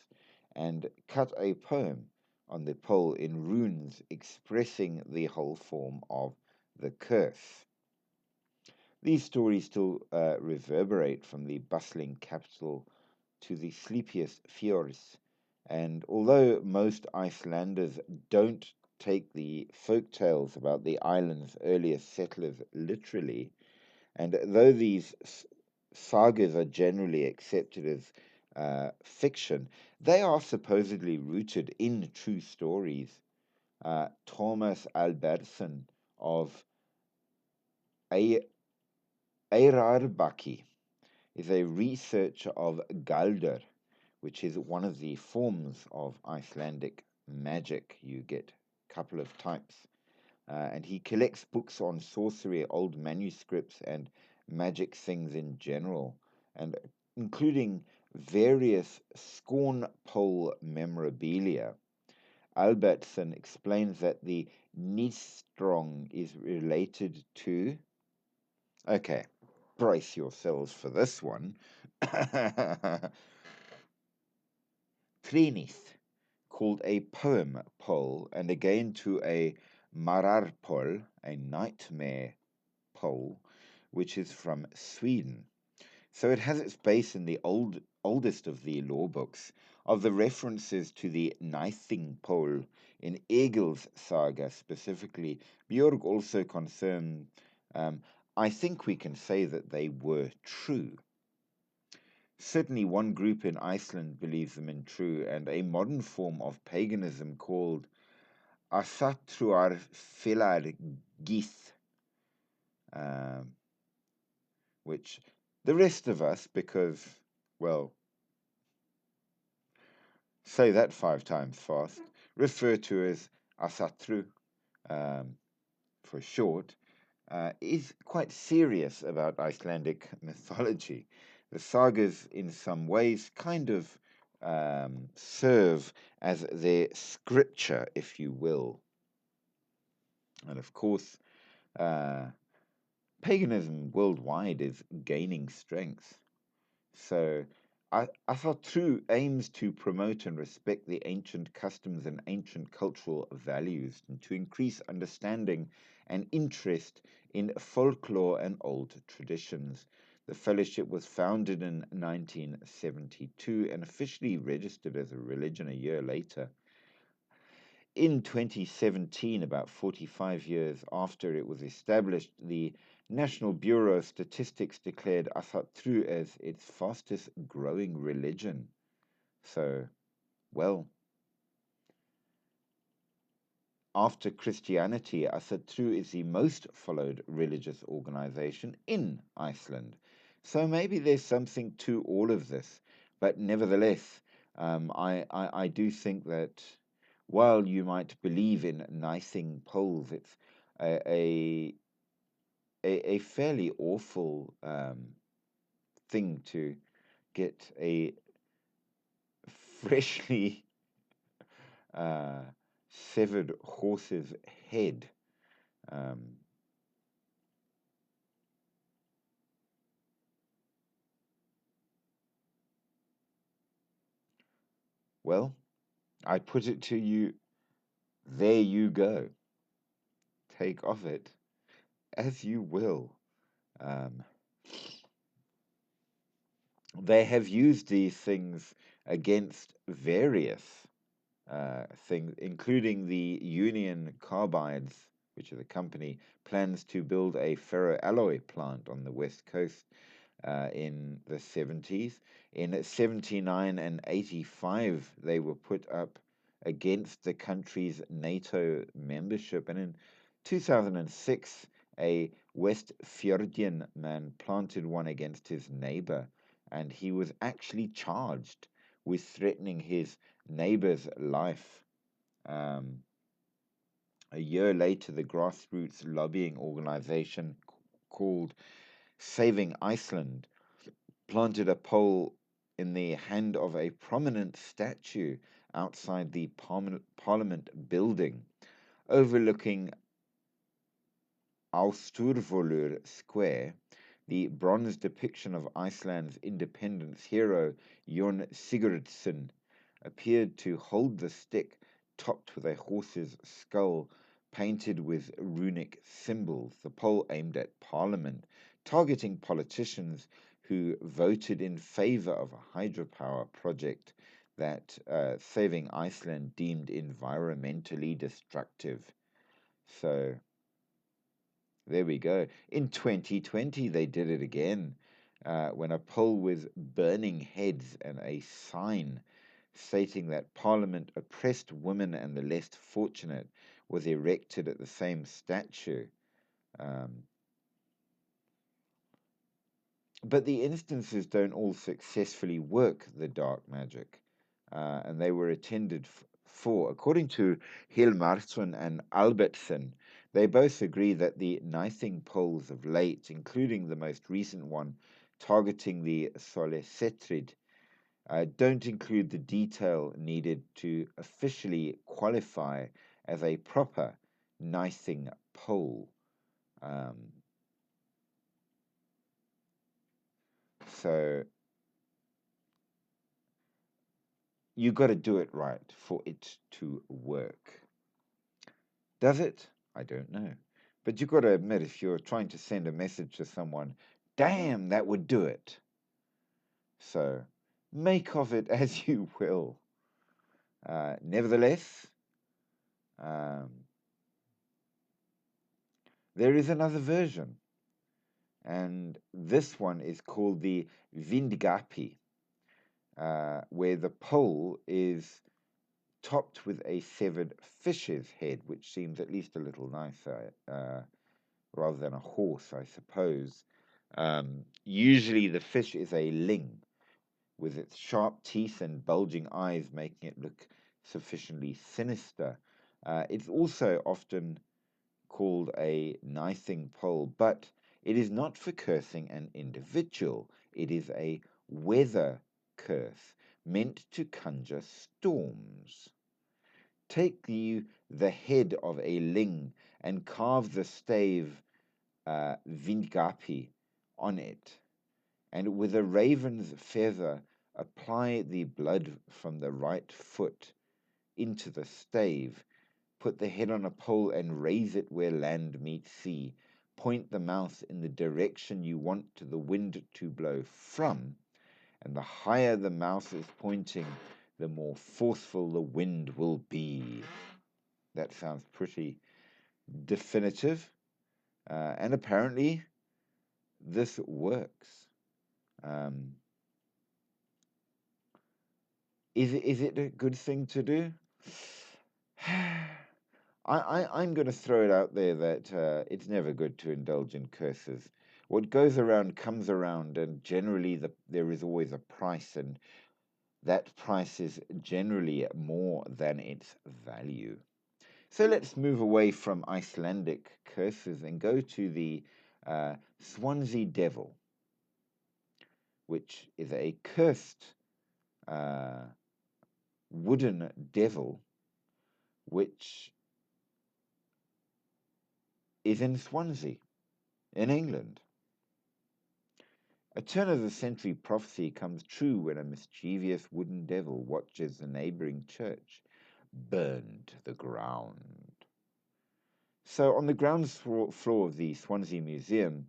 and cut a poem on the pole in runes expressing the whole form of the curse. These stories still reverberate from the bustling capital to the sleepiest fjords, and although most Icelanders don't take the folk tales about the island's earliest settlers literally, and though these sagas are generally accepted as fiction, they are supposedly rooted in true stories. Thomas Albertson of Eyrarbakki is a researcher of Galdur, which is one of the forms of Icelandic magic. You get a couple of types. And he collects books on sorcery, old manuscripts, and magic things in general, and including various scorn pole memorabilia. Albertson explains that the Nistrong is related to. Okay, brace yourselves for this one. Trinith, called a poem pole, and again to a Mararpol, a nightmare pole, which is from Sweden. So it has its base in the oldest of the law books. Of the references to the Nithing pole in Egil's saga specifically, Björg also confirmed, I think we can say that they were true. Certainly, one group in Iceland believes them in true, and a modern form of paganism called Asatruar Filar Gith, which the rest of us, because, well, say that 5 times fast, refer to as Asatru for short, is quite serious about Icelandic mythology. The sagas, in some ways, kind of serve as their scripture, if you will. And of course, paganism worldwide is gaining strength. So, Asatru aims to promote and respect the ancient customs and ancient cultural values, and to increase understanding and interest in folklore and old traditions. The fellowship was founded in 1972 and officially registered as a religion a year later. In 2017, about 45 years after it was established, the National Bureau of Statistics declared Asatru as its fastest growing religion. So, well, after Christianity, Asatru is the most followed religious organization in Iceland. So maybe there's something to all of this, but nevertheless, I do think that while you might believe in knifing poles, it's a a, a fairly awful thing to get a freshly uh, severed horse's head. Um, well, I put it to you, there you go. Take of it as you will. Um, they have used these things against various things, including the Union Carbides, which is a company, plans to build a ferroalloy plant on the west coast in the 70s. In 79 and 85, they were put up against the country's NATO membership. And in 2006, a West Fjordian man planted one against his neighbor, and he was actually charged with threatening his neighbor's life. Um, a year later, the grassroots lobbying organization called Saving Iceland planted a pole in the hand of a prominent statue outside the Parliament building overlooking Austurvöllur Square. The bronze depiction of Iceland's independence hero Jon Sigurdsson appeared to hold the stick topped with a horse's skull painted with runic symbols. The pole aimed at Parliament, targeting politicians who voted in favor of a hydropower project that Saving Iceland deemed environmentally destructive. So there we go. In 2020, they did it again when a pole with burning heads and a sign stating that Parliament oppressed women and the less fortunate was erected at the same statue. Um, but the instances don't all successfully work the dark magic, and they were attended for. According to Hilmarsson and Albertson, they both agree that the knifing polls of late, including the most recent one targeting the Solesetrid, don't include the detail needed to officially qualify as a proper knifing poll. Um, so you got to do it right for it to work. Does it? I don't know. But you got to admit, if you're trying to send a message to someone, damn, that would do it. So make of it as you will. Nevertheless, um, there is another version, and this one is called the Vindgapi, where the pole is topped with a severed fish's head, which seems at least a little nicer, rather than a horse, I suppose. Usually the fish is a ling, with its sharp teeth and bulging eyes making it look sufficiently sinister. It's also often called a knifing pole, but it is not for cursing an individual. It is a weather curse meant to conjure storms. Take you the head of a ling and carve the stave Vindgapi on it, and with a raven's feather apply the blood from the right foot into the stave. Put the head on a pole and raise it where land meets sea. Point the mouth in the direction you want the wind to blow from, and the higher the mouth is pointing, the more forceful the wind will be. That sounds pretty definitive, and apparently this works. Um, is it a good thing to do? I'm going to throw it out there that it's never good to indulge in curses. What goes around comes around, and generally there is always a price, and that price is generally more than its value. So let's move away from Icelandic curses and go to the Swansea Devil, which is a cursed uh, wooden devil which is in Swansea, in England. A turn of the century prophecy comes true when a mischievous wooden devil watches the neighboring church burn to the ground. So, on the ground floor of the Swansea Museum,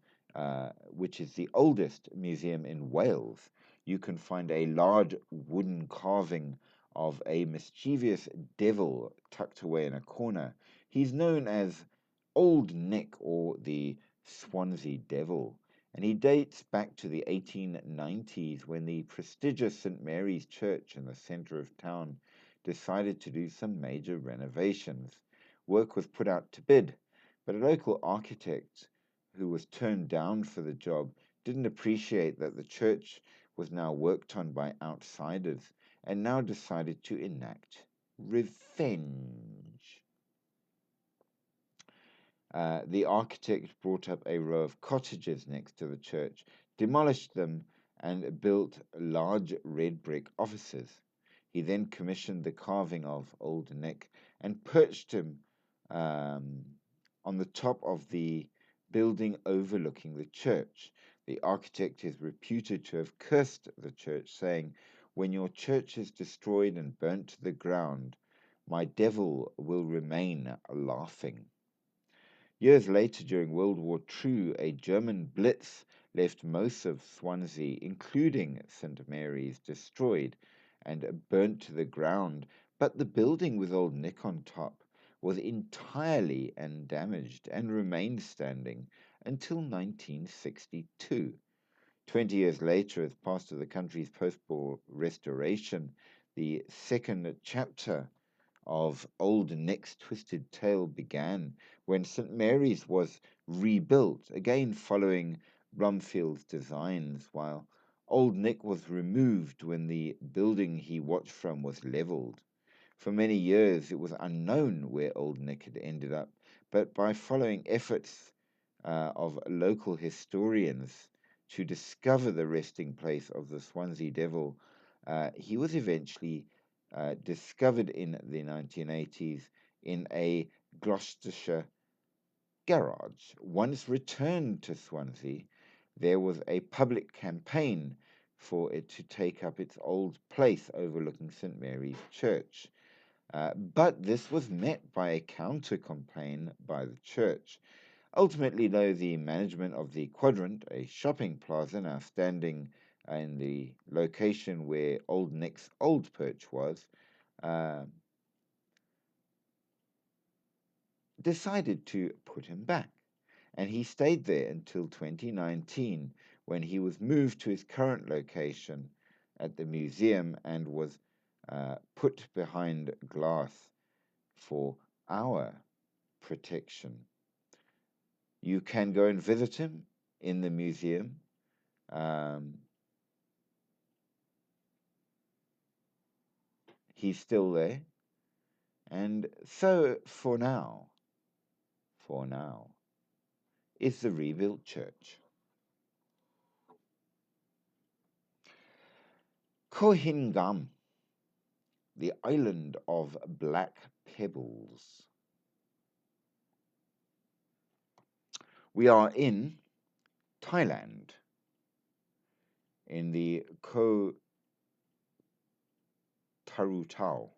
which is the oldest museum in Wales, you can find a large wooden carving of a mischievous devil tucked away in a corner. He's known as Old Nick, or the Swansea Devil, and he dates back to the 1890s when the prestigious St. Mary's Church in the centre of town decided to do some major renovations. Work was put out to bid, but a local architect who was turned down for the job didn't appreciate that the church was now worked on by outsiders and now decided to enact revenge. The architect brought up a row of cottages next to the church, demolished them, and built large red brick offices. He then commissioned the carving of Old Nick and perched him on the top of the building overlooking the church. The architect is reputed to have cursed the church, saying, "When your church is destroyed and burnt to the ground, my devil will remain laughing." Years later, during World War II, a German blitz left most of Swansea, including St. Mary's, destroyed and burnt to the ground, but the building with Old Nick on top was entirely undamaged and remained standing until 1962. 20 years later, as part of the country's post-war restoration, the second chapter of Old Nick's twisted tale began when St. Mary's was rebuilt, again following Brumfield's designs, while Old Nick was removed when the building he watched from was leveled. For many years, it was unknown where Old Nick had ended up, but by following efforts of local historians to discover the resting place of the Swansea Devil, he was eventually discovered in the 1980s in a Gloucestershire garage. Once returned to Swansea, there was a public campaign for it to take up its old place overlooking St. Mary's Church. But this was met by a counter campaign by the church. Ultimately, though, the management of the Quadrant, a shopping plaza now standing in the location where Old Nick's old perch was, decided to put him back. And he stayed there until 2019 when he was moved to his current location at the museum and was put behind glass for our protection. You can go and visit him in the museum. He's still there. And so for now, is the rebuilt church. Kohingam, the island of black pebbles. We are in Thailand, in the Koh Tarutao.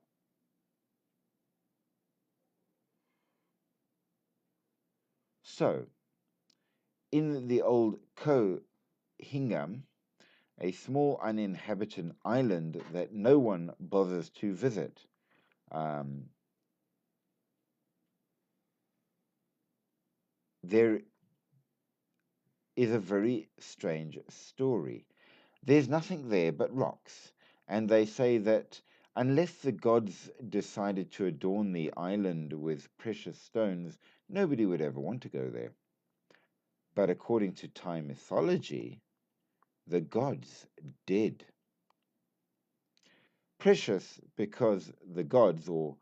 So, in the old Koh Hingam, a small uninhabited island that no one bothers to visit, there is a very strange story. There's nothing there but rocks, and they say that unless the gods decided to adorn the island with precious stones, nobody would ever want to go there. But according to Thai mythology, the gods did. Precious because the gods, or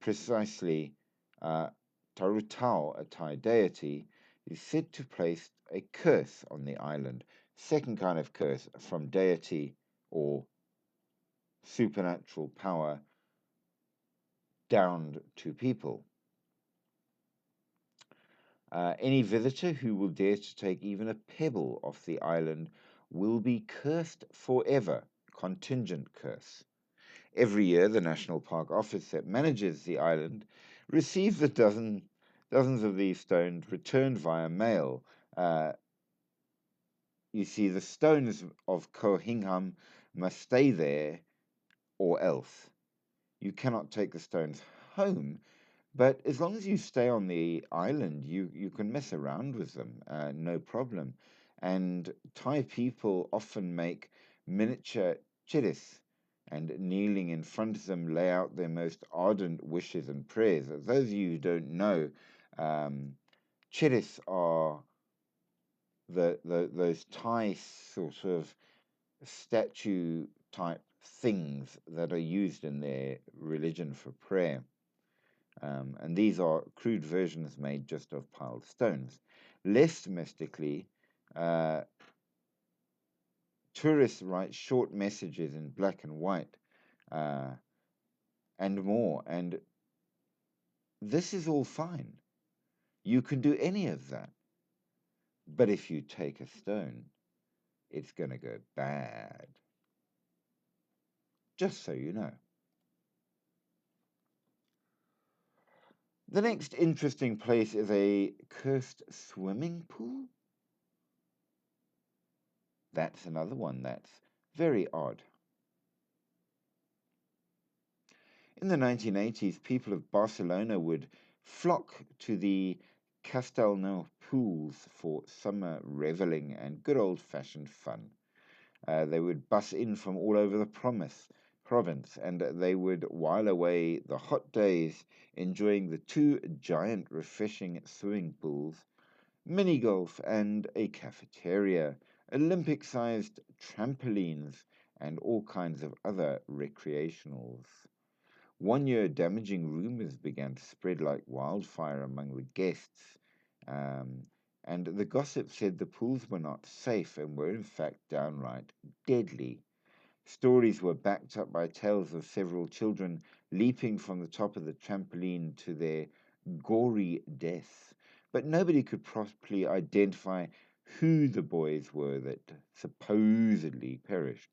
precisely Tarutao, a Thai deity, is said to place a curse on the island. Second kind of curse from deity or supernatural power down to people. Any visitor who will dare to take even a pebble off the island will be cursed forever. Contingent curse. Every year, the National Park Office that manages the island receives dozens of these stones returned via mail. You see, the stones of Koh Hingham must stay there or else. You cannot take the stones home, but as long as you stay on the island, you can mess around with them, no problem. And Thai people often make miniature chiris and kneeling in front of them lay out their most ardent wishes and prayers. Those of you who don't know, chiris are those Thai sort of statue type things that are used in their religion for prayer. And these are crude versions made just of piled stones. Less domestically, tourists write short messages in black and white and more. And this is all fine. You can do any of that. But if you take a stone, it's going to go bad. Just so you know. The next interesting place is a cursed swimming pool. That's another one that's very odd. In the 1980s, people of Barcelona would flock to the Castellnou pools for summer reveling and good old-fashioned fun. They would bus in from all over the province, and they would while away the hot days enjoying the two giant refreshing swimming pools, mini golf and a cafeteria, Olympic-sized trampolines, and all kinds of other recreationals. One year, damaging rumors began to spread like wildfire among the guests, and the gossip said the pools were not safe and were in fact downright deadly. Stories were backed up by tales of several children leaping from the top of the trampoline to their gory deaths, but nobody could properly identify who the boys were that supposedly perished.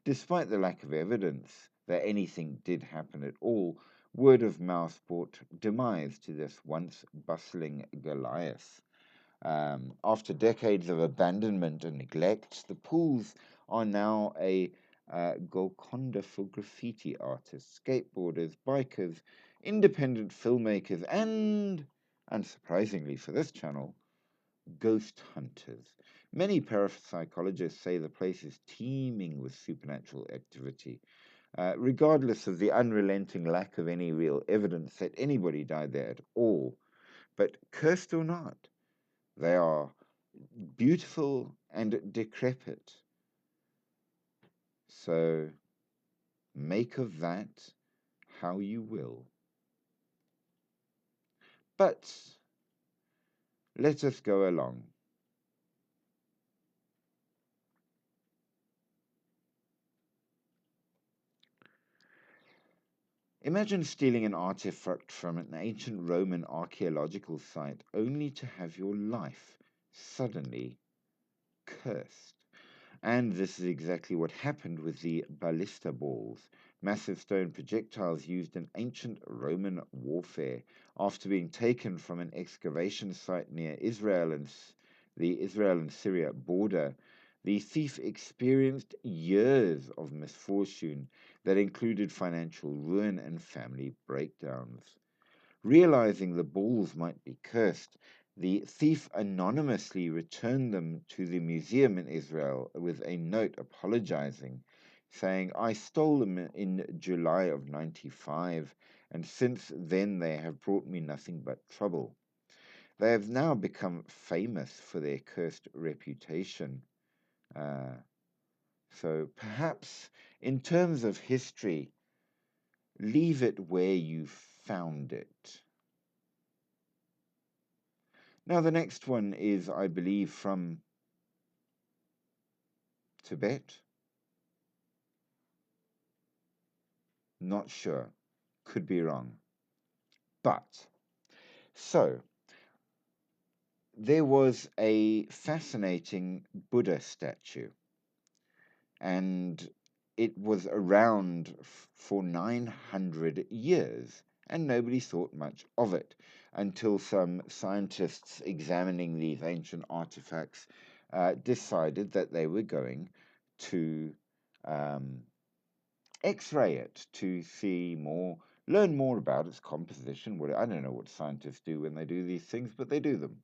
Despite the lack of evidence that anything did happen at all, word of mouth brought demise to this once bustling Goliath. After decades of abandonment and neglect, the pools are now a Golconda for graffiti artists, skateboarders, bikers, independent filmmakers, and, unsurprisingly for this channel, ghost hunters. Many parapsychologists say the place is teeming with supernatural activity, regardless of the unrelenting lack of any real evidence that anybody died there at all. But cursed or not, they are beautiful and decrepit. So make of that how you will. But let us go along. Imagine stealing an artifact from an ancient Roman archaeological site only to have your life suddenly cursed. And this is exactly what happened with the ballista balls, massive stone projectiles used in ancient Roman warfare. After being taken from an excavation site near the Israel and Syria border, the thief experienced years of misfortune that included financial ruin and family breakdowns. Realizing the balls might be cursed, the thief anonymously returned them to the museum in Israel with a note apologizing, saying, "I stole them in July of 95, and since then they have brought me nothing but trouble." They have now become famous for their cursed reputation. So perhaps in terms of history, leave it where you found it. Now, the next one is, I believe, from Tibet. Not sure. Could be wrong. But, so, there was a fascinating Buddha statue, and it was around for 900 years, and nobody thought much of it until some scientists examining these ancient artifacts decided that they were going to X-ray it to see more, learn more about its composition. I don't know what scientists do when they do these things, but they do them.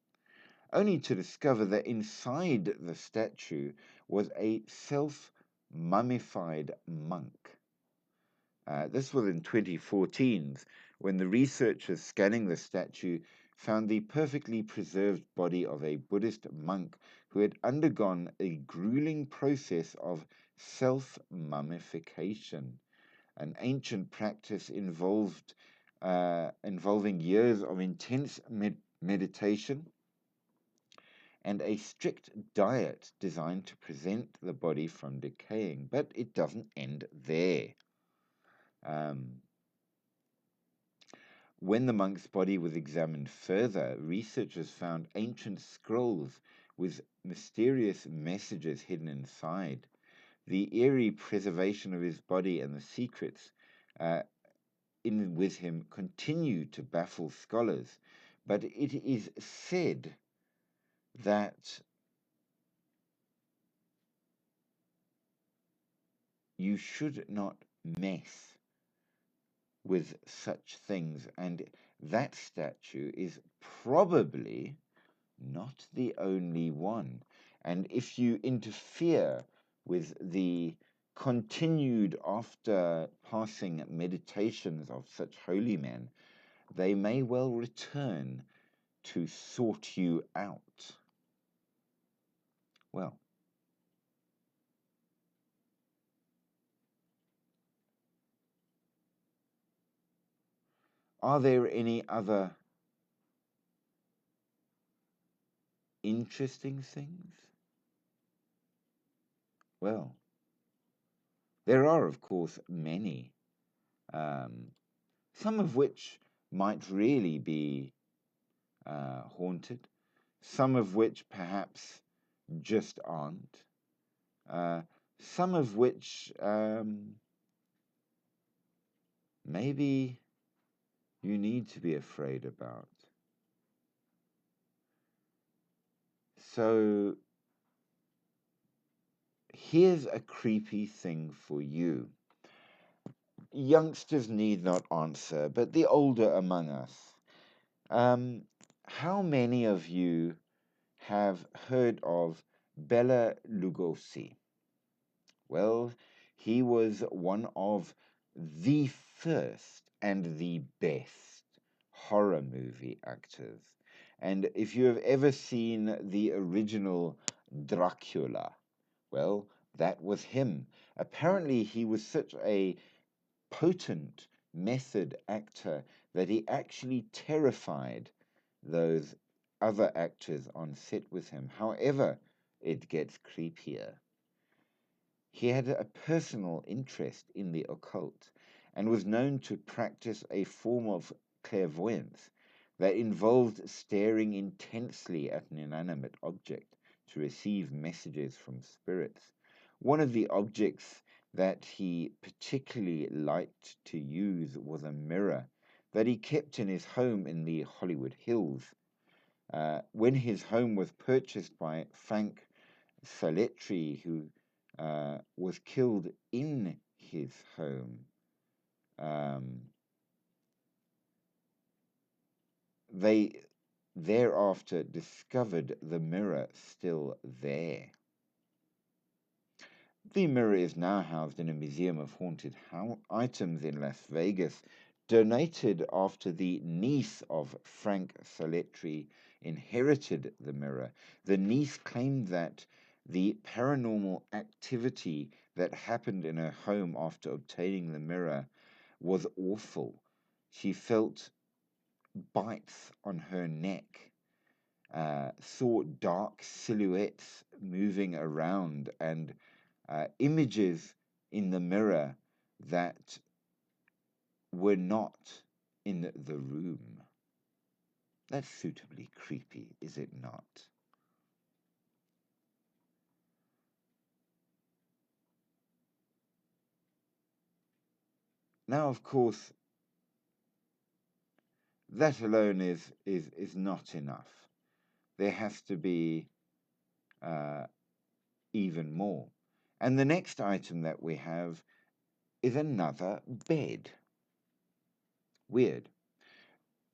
Only to discover that inside the statue was a self-mummified monk. This was in 2014 when the researchers scanning the statue found the perfectly preserved body of a Buddhist monk who had undergone a grueling process of self-mummification, an ancient practice involving years of intense meditation and a strict diet designed to prevent the body from decaying. But it doesn't end there. When the monk's body was examined further, researchers found ancient scrolls with mysterious messages hidden inside. The eerie preservation of his body and the secrets with him continue to baffle scholars, but it is said that you should not mess with such things, and that statue is probably not the only one. And if you interfere with the continued after passing meditations of such holy men, they may well return to sort you out. Well, are there any other interesting things? Well, there are, of course, many, some of which might really be haunted, some of which perhaps just aren't, some of which maybe you need to be afraid about. So here's a creepy thing for you. Youngsters need not answer, but the older among us, how many of you have heard of Bela Lugosi? Well, he was one of the first and the best horror movie actors. And if you have ever seen the original Dracula, well, that was him. Apparently, he was such a potent method actor that he actually terrified those other actors on set with him. However, it gets creepier. He had a personal interest in the occult and was known to practice a form of clairvoyance that involved staring intensely at an inanimate object to receive messages from spirits. One of the objects that he particularly liked to use was a mirror that he kept in his home in the Hollywood Hills. When his home was purchased by Frank Salettri, who was killed in his home, they thereafter discovered the mirror still there. The mirror is now housed in a museum of haunted items in Las Vegas, donated after the niece of Frank Salettri inherited the mirror. The niece claimed that the paranormal activity that happened in her home after obtaining the mirror was awful. She felt bites on her neck, saw dark silhouettes moving around, and images in the mirror that were not in the room. That's suitably creepy, is it not? Now, of course, that alone is not enough. There has to be even more. And the next item that we have is another bed. Weird.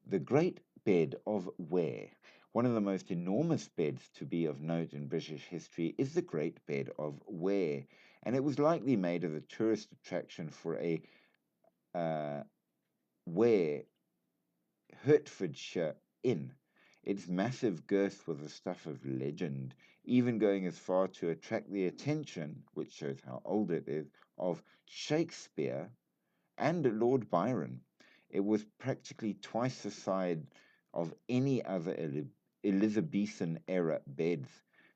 The Great Bed of Ware. One of the most enormous beds to be of note in British history is the Great Bed of Ware, and it was likely made as a tourist attraction for a Ware, Hertfordshire inn. Its massive girth was the stuff of legend, even going as far to attract the attention, which shows how old it is, of Shakespeare and Lord Byron. It was practically twice the size of any other Elizabethan era beds.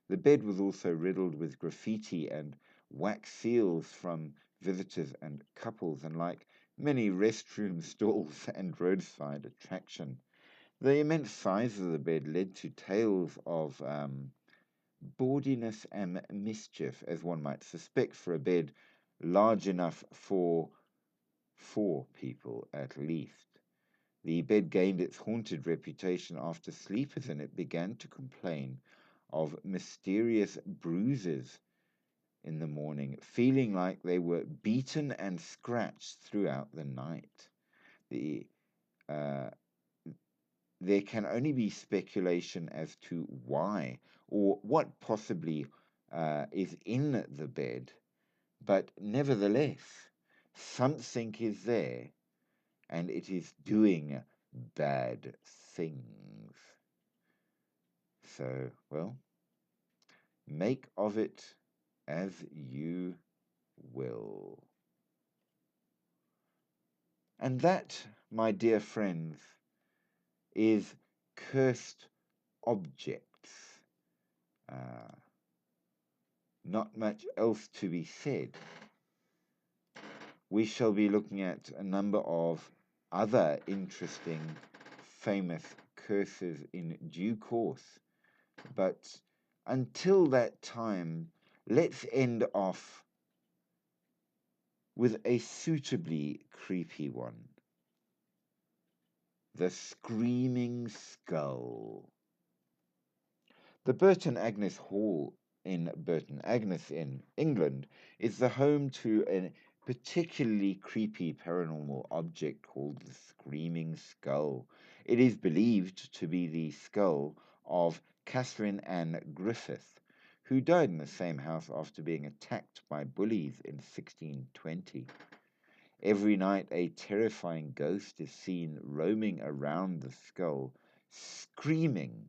The bed was also riddled with graffiti and wax seals from visitors and couples, and like many restroom stalls and roadside attraction, the immense size of the bed led to tales of bawdiness and mischief, as one might suspect for a bed large enough for 4 people at least. The bed gained its haunted reputation after sleepers in it began to complain of mysterious bruises in the morning, feeling like they were beaten and scratched throughout the night. Uh, there can only be speculation as to why or what possibly is in the bed, but nevertheless, something is there and it is doing bad things. So, well, make of it as you will. And that, my dear friends, is cursed objects. Not much else to be said. We shall be looking at a number of other interesting, famous curses in due course. But until that time, let's end off with a suitably creepy one. The Screaming Skull. The Burton Agnes Hall in Burton Agnes in England is the home to a particularly creepy paranormal object called the Screaming Skull. It is believed to be the skull of Catherine Ann Griffith, who died in the same house after being attacked by bullies in 1620. Every night, a terrifying ghost is seen roaming around the skull, screaming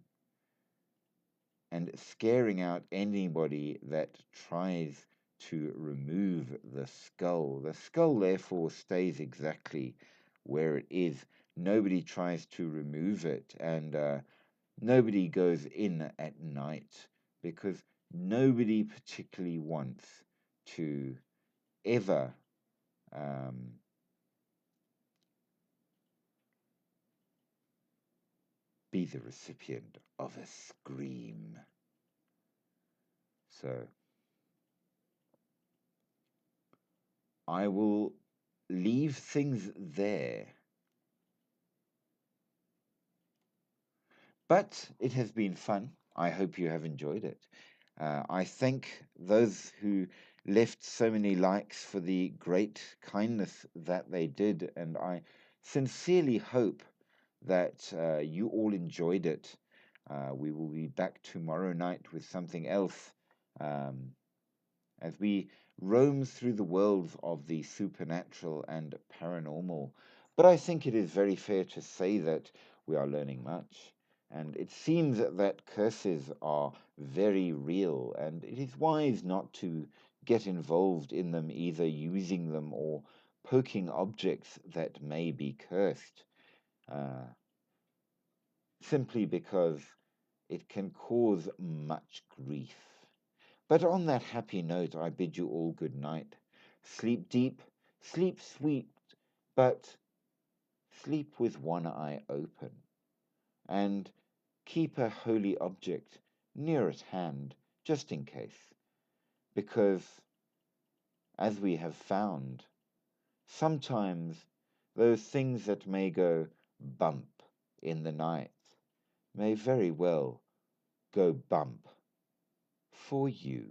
and scaring out anybody that tries to remove the skull. The skull, therefore, stays exactly where it is. Nobody tries to remove it, and nobody goes in at night because nobody particularly wants to ever be the recipient of a scream. So I will leave things there. But it has been fun. I hope you have enjoyed it. I thank those who left so many likes for the great kindness that they did, and I sincerely hope that you all enjoyed it. We will be back tomorrow night with something else as we roam through the worlds of the supernatural and paranormal. But I think it is very fair to say that we are learning much, And it seems that curses are very real, and it is wise not to get involved in them, either using them or poking objects that may be cursed, simply because it can cause much grief. But on that happy note, I bid you all good night. Sleep deep, sleep sweet, but sleep with one eye open, and keep a holy object near at hand, just in case, because, as we have found, sometimes those things that may go bump in the night may very well go bump for you.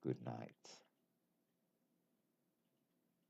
Good night.